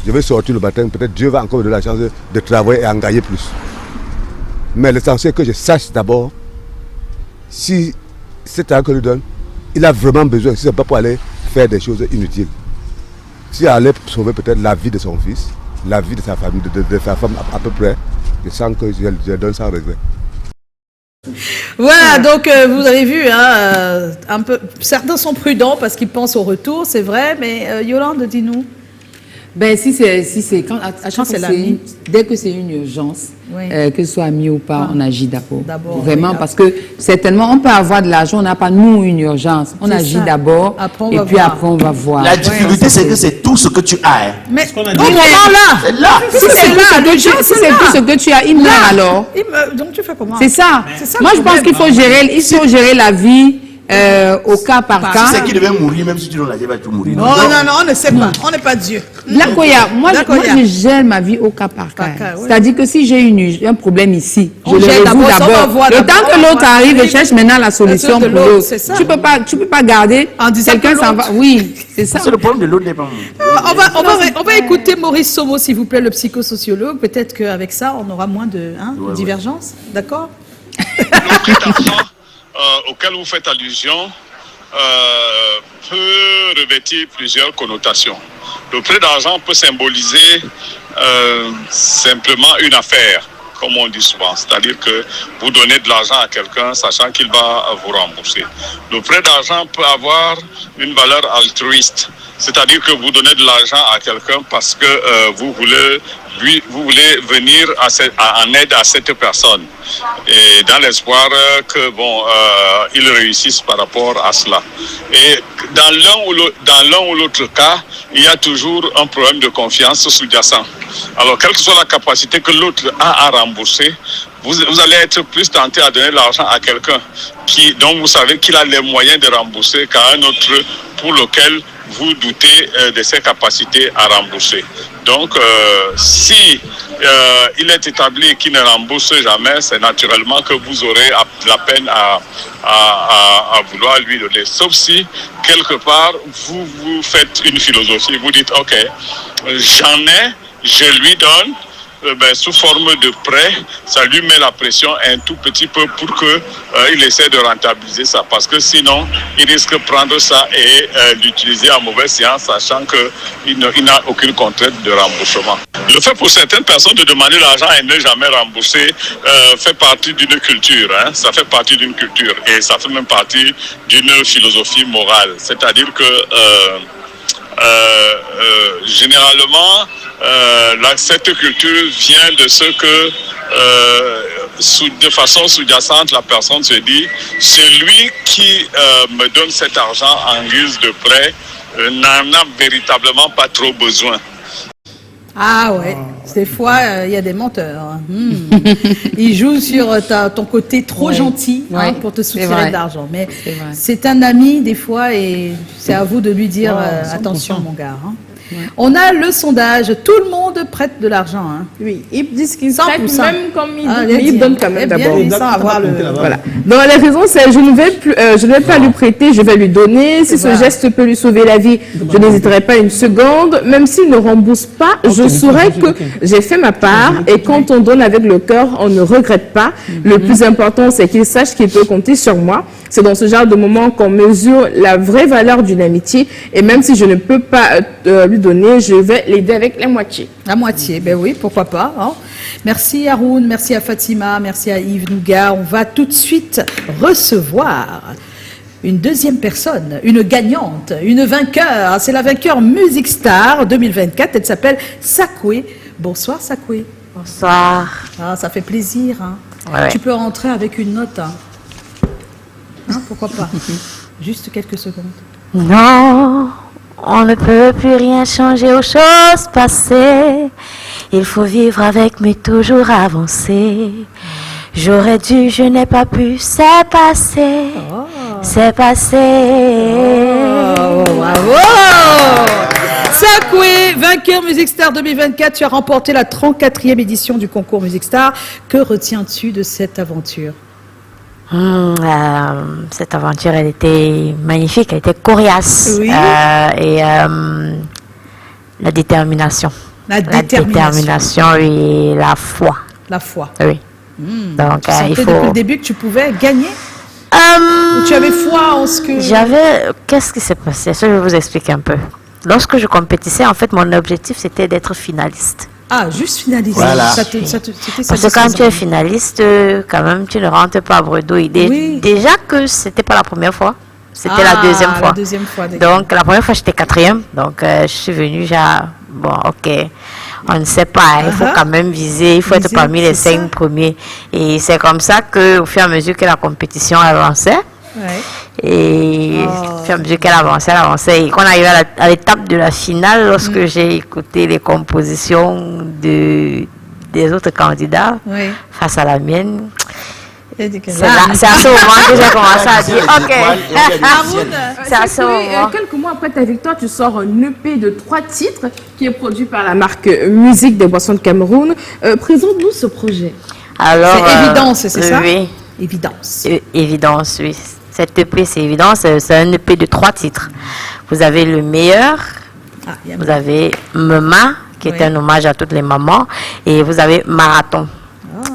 je vais sortir le battant, peut-être Dieu va encore me donner la chance de travailler et en gagner plus. Mais l'essentiel est que je sache d'abord si cet argent que je lui donne, il a vraiment besoin, si ce n'est pas pour aller faire des choses inutiles. Si aller sauver peut-être la vie de son fils, la vie de sa famille, de sa femme à peu près, je sens que je donne sans regret. Voilà, donc vous avez vu, hein, un peu, certains sont prudents parce qu'ils pensent au retour, c'est vrai, mais Yolande, dis-nous. Ben, si c'est quand dès que c'est une urgence, oui. Que ce soit ami ou pas, on agit d'abord. Vraiment, oui, parce que certainement, on peut avoir de l'argent, on n'a pas nous une urgence. On agit d'abord et puis après on va voir. La difficulté, c'est que c'est tout ce que tu as. Hein. Mais au moment là, c'est là. Si c'est tout ce que tu as, il meurt alors. Donc tu fais comment? C'est ça. Moi, je pense qu'il faut gérer la vie. Au cas par cas. Si c'est qui devait mourir, même si tu donnes la vie, va tout mourir. Non, on ne sait pas. On n'est pas Dieu. Moi, je gère ma vie au cas par cas. C'est-à-dire que si j'ai un problème ici, je le résous d'abord. Le temps que l'autre arrive, je cherche maintenant la solution pour l'autre. Tu peux pas garder quelqu'un s'en va. Oui, c'est ça. C'est le problème de l'autre n'est pas. On va écouter Maurice Somo, s'il vous plaît, le psychosociologue. Peut-être qu'avec ça, on aura moins de divergences. D'accord? Auquel vous faites allusion peut revêtir plusieurs connotations. Le prêt d'argent peut symboliser simplement une affaire, comme on dit souvent. C'est-à-dire que vous donnez de l'argent à quelqu'un sachant qu'il va vous rembourser. Le prêt d'argent peut avoir une valeur altruiste. C'est-à-dire que vous donnez de l'argent à quelqu'un parce que vous voulez venir en aide à cette personne. Et dans l'espoir que il réussisse par rapport à cela. Et dans l'un ou l'autre cas, il y a toujours un problème de confiance sous-jacent. Alors, quelle que soit la capacité que l'autre a à rembourser, vous allez être plus tenté à donner l'argent à quelqu'un dont vous savez qu'il a les moyens de rembourser qu'à un autre pour lequel vous doutez de ses capacités à rembourser. Donc, si il est établi qu'il ne rembourse jamais, c'est naturellement que vous aurez la peine à vouloir lui donner. Sauf si, quelque part, vous faites une philosophie. Vous dites, OK, j'en ai, je lui donne. Sous forme de prêt, ça lui met la pression un tout petit peu pour qu'il essaie de rentabiliser ça. Parce que sinon, il risque de prendre ça et l'utiliser à mauvaise séance, sachant qu'il n'a aucune contrainte de remboursement. Le fait pour certaines personnes de demander l'argent et ne jamais rembourser fait partie d'une culture. Hein. Ça fait partie d'une culture et ça fait même partie d'une philosophie morale. C'est-à-dire que généralement, cette culture vient de ce que, de façon sous-jacente, la personne se dit, celui qui me donne cet argent en guise de prêt n'en a véritablement pas trop besoin. Ah ouais, des fois, il y a des menteurs. Ils jouent sur ton côté trop gentil pour te soutirer de l'argent. Mais c'est un ami des fois et c'est à vous de lui dire attention mon gars. On a le sondage, tout le monde prête de l'argent. Oui, ils disent qu'ils prêtent même comme ils donnent quand même d'abord. Voilà. Donc la raison c'est je ne vais pas lui prêter, je vais lui donner. Si ce geste peut lui sauver la vie, je n'hésiterai pas une seconde. Même s'il ne rembourse pas, je saurai que j'ai fait ma part. Et quand on donne avec le cœur, on ne regrette pas. Le plus important, c'est qu'il sache qu'il peut compter sur moi. C'est dans ce genre de moment qu'on mesure la vraie valeur d'une amitié. Et même si je ne peux pas lui donner, je vais l'aider avec la moitié. La moitié, ben oui, pourquoi pas. Hein. Merci Haroun, merci à Fatima, merci à Yves Nougat. On va tout de suite recevoir une deuxième personne, une gagnante, une vainqueur. C'est la vainqueur Music Star 2024. Elle s'appelle Sakwe. Bonsoir Sakwe. Bonsoir. Ah, ça fait plaisir. Hein. Ouais. Tu peux rentrer avec une note. Hein. Pourquoi pas? Juste quelques secondes. Non, on ne peut plus rien changer aux choses passées. Il faut vivre avec mais toujours avancer. J'aurais dû, je n'ai pas pu, c'est passé. C'est passé. Bravo! Sakwe, vainqueur Music Star 2024, tu as remporté la 34e édition du concours Music Star. Que retiens-tu de cette aventure? Cette aventure, elle était magnifique, elle était coriace. Oui. Et la détermination. La détermination et la foi. La foi. Oui. Donc, tu sentais il faut... depuis le début que tu pouvais gagner? Ou tu avais foi en ce que... Qu'est-ce qui s'est passé? Je vais vous expliquer un peu. Lorsque je compétissais, en fait, mon objectif, c'était d'être finaliste. Ah, juste finaliste. Voilà. Parce que quand tu es finaliste, quand même, tu ne rentres pas à bredouille. Déjà que c'était pas la première fois. C'était la deuxième fois. Donc, la première fois, j'étais 4e. Donc, je suis venue, bon, ok, on ne sait pas, il faut quand même viser, il faut être parmi les 5 premiers. Et c'est comme ça qu'au fur et à mesure que la compétition avançait, et au fur et à mesure qu'elle avançait, et qu'on arrivait à l'étape de la finale, lorsque j'ai écouté les compositions des autres candidats face à la mienne, c'est à ce moment que j'ai commencé à dire ok. C'est à ce moment. Quelques mois après ta victoire, tu sors un EP de 3 titres qui est produit par la marque Musique des Boissons de Cameroun. Présente-nous ce projet. Alors, c'est Évidence, c'est ça? Oui. Évidence. Évidence, oui. Cet EP, c'est Évidence. C'est un EP de 3 titres. Vous avez Le Meilleur, vous avez Mema, qui est un hommage à toutes les mamans, et vous avez Marathon.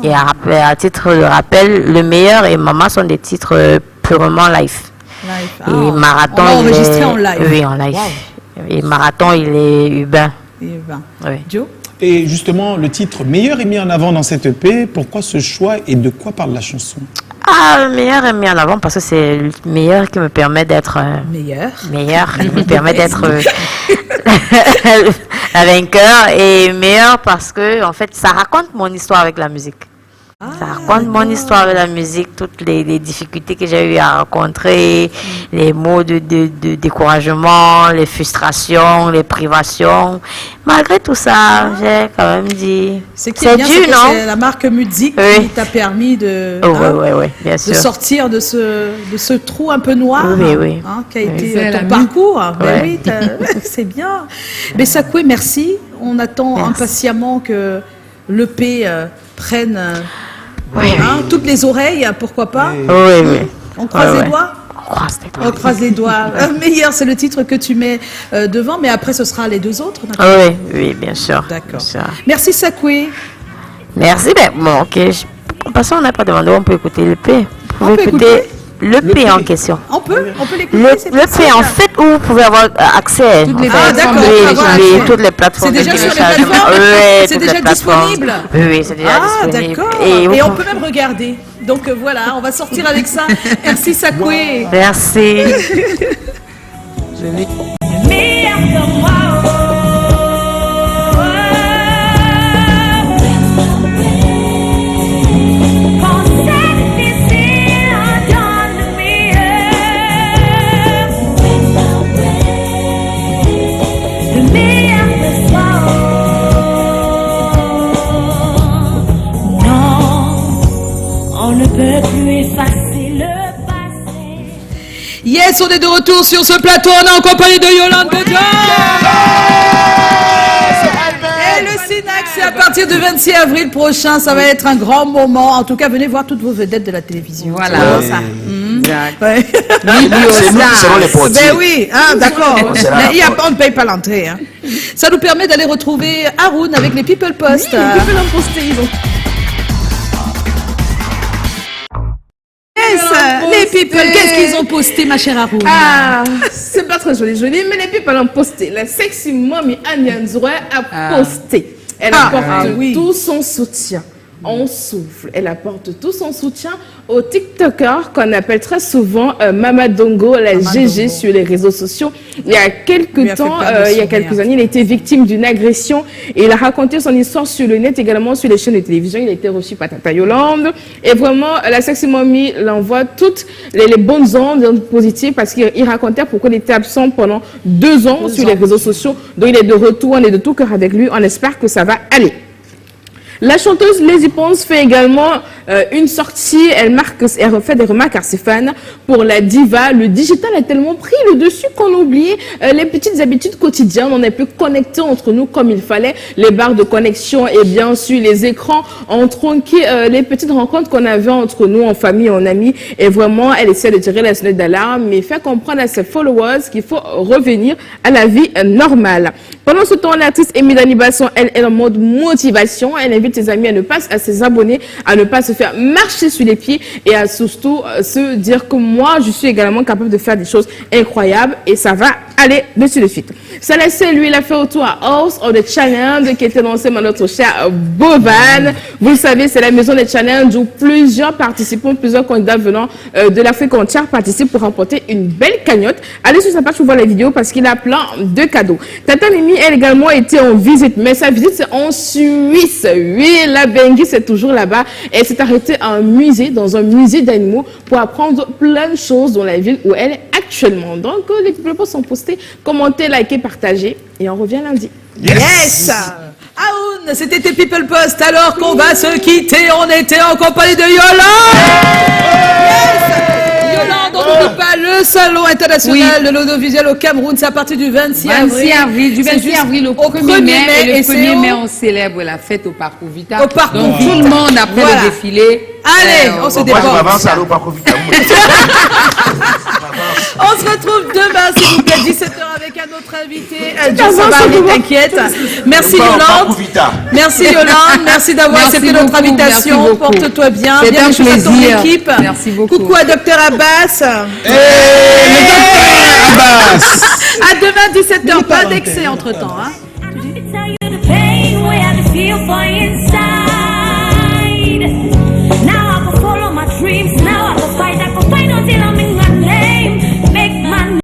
Et à titre de rappel, Le Meilleur et Maman sont des titres purement live. Et Marathon, on l'a enregistré en live. Oui, en live. Wow. Et Marathon, il est urbain. Oui. Joe? Et justement, le titre Meilleur est mis en avant dans cette EP. Pourquoi ce choix et de quoi parle la chanson? Le Meilleur est mis en avant parce que c'est le meilleur qui me permet d'être... Meilleur, qui me permet d'être la vainqueur. Et meilleur parce que, en fait, ça raconte mon histoire avec la musique. Ça raconte mon histoire avec la musique, toutes les difficultés que j'ai eu à rencontrer, les mots de découragement, les frustrations, les privations. Malgré tout ça, j'ai quand même dit... C'est dur, non? C'est la marque Musique qui t'a permis de, bien sûr. de sortir de ce trou un peu noir qui a été ton parcours. Oui, c'est bien. Mais Sakwe, merci. On attend impatiemment que l'EP prenne... toutes les oreilles, pourquoi pas? Oui. On croise les doigts? On croise les doigts. Meilleur, c'est le titre que tu mets devant, mais après, ce sera les 2 autres. Oui, bien sûr. D'accord. Merci, Sakwe. Merci. Bon, ok. En passant, on n'a pas demandé, on peut écouter l'EP. Vous pouvez écouter l'EP en question. On peut l'écouter. L'EP, en fait, où vous pouvez avoir accès. Toutes les plateformes. C'est déjà sur les plateformes? C'est déjà disponible? Oui, c'est déjà disponible. D'accord. Et on peut même regarder. Donc voilà, on va sortir avec ça. Merci, Sakwe. Merci. Yes, on est de retour sur ce plateau. On est en compagnie de Yolande Bodjan. Et le Sinax, c'est à partir du 26 avril prochain. Ça va être un grand moment. En tout cas, venez voir toutes vos vedettes de la télévision. Voilà. C'est nous qui serons les portiers. Ben oui, d'accord. Mais on ne paye pas l'entrée. Ça nous permet d'aller retrouver Haroun avec les People Post. Oui, les People ont posté, ils ont... Les people, qu'est-ce qu'ils ont posté, ma chère Haroun? C'est pas très joli, mais les people ont posté. La sexy mommy Anyanzoué a posté. Elle apporte tout son soutien on souffle. Elle apporte tout son soutien au TikToker qu'on appelle très souvent Mamadongo, la GG sur les réseaux sociaux. Il y a quelques temps, il y a quelques années, il a été victime d'une agression et il a raconté son histoire sur le net, également sur les chaînes de télévision. Il a été reçu par Tata Yolande et vraiment, la Sexy Mommy l'envoie toutes les bonnes ondes positives parce qu'il racontait pourquoi il était absent pendant 2 ans sur les réseaux sociaux. Donc il est de retour, on est de tout cœur avec lui, on espère que ça va aller. La chanteuse Lazy Pons fait également une sortie, elle refait des remarques à ses fans pour la diva. Le digital a tellement pris le dessus qu'on oublie les petites habitudes quotidiennes. On n'est plus connectés entre nous comme il fallait. Les barres de connexion et bien sûr les écrans ont tronqué les petites rencontres qu'on avait entre nous en famille, en amis. Et vraiment, elle essaie de tirer la sonnette d'alarme, mais fait comprendre à ses followers qu'il faut revenir à la vie normale. Pendant ce temps, l'artiste Emily Basson, elle est en mode motivation. Elle invite ses amis à ses abonnés à ne pas se faire marcher sur les pieds et à surtout se dire que moi, je suis également capable de faire des choses incroyables et ça va aller dessus de suite. Célestin, lui, il a fait autour à House of the Challenge qui était lancé par notre cher Bovan. Vous le savez, c'est la maison des challenges où plusieurs participants, plusieurs candidats venant de l'Afrique entière participent pour remporter une belle cagnotte. Allez sur sa page pour voir la vidéo parce qu'il a plein de cadeaux. Tata Mimi, elle également été en visite, mais sa visite c'est en Suisse. Oui, la Bengui c'est toujours là-bas. Elle s'est arrêtée à un musée, dans un musée d'animaux pour apprendre plein de choses dans la ville où elle est actuellement. Donc les propos sont postés, commentez, likez, partagez et on revient lundi. Yes, Aoun, c'était tes People Post. Alors qu'on va se quitter, on était en compagnie de Yolande. Yolande, on n'oublie pas le salon international de l'audiovisuel au Cameroun, c'est à partir du 26 avril. Du 26 avril au 1er mai. Et le 1er mai, on célèbre la fête au Parcours Vita. Au Parcours Donc Vita. tout le monde après le défilé. Allez, on se déborde. Au Parcours Vita. On se retrouve demain, s'il vous plaît, 17h avec un autre invité. T'inquiète. Merci Yolande. Merci Yolande. Merci d'avoir accepté notre invitation. Porte-toi bien. Bienvenue à ton équipe. Merci beaucoup. Coucou à Dr Abbas. À demain 17h. Pas d'excès entre temps. Hein.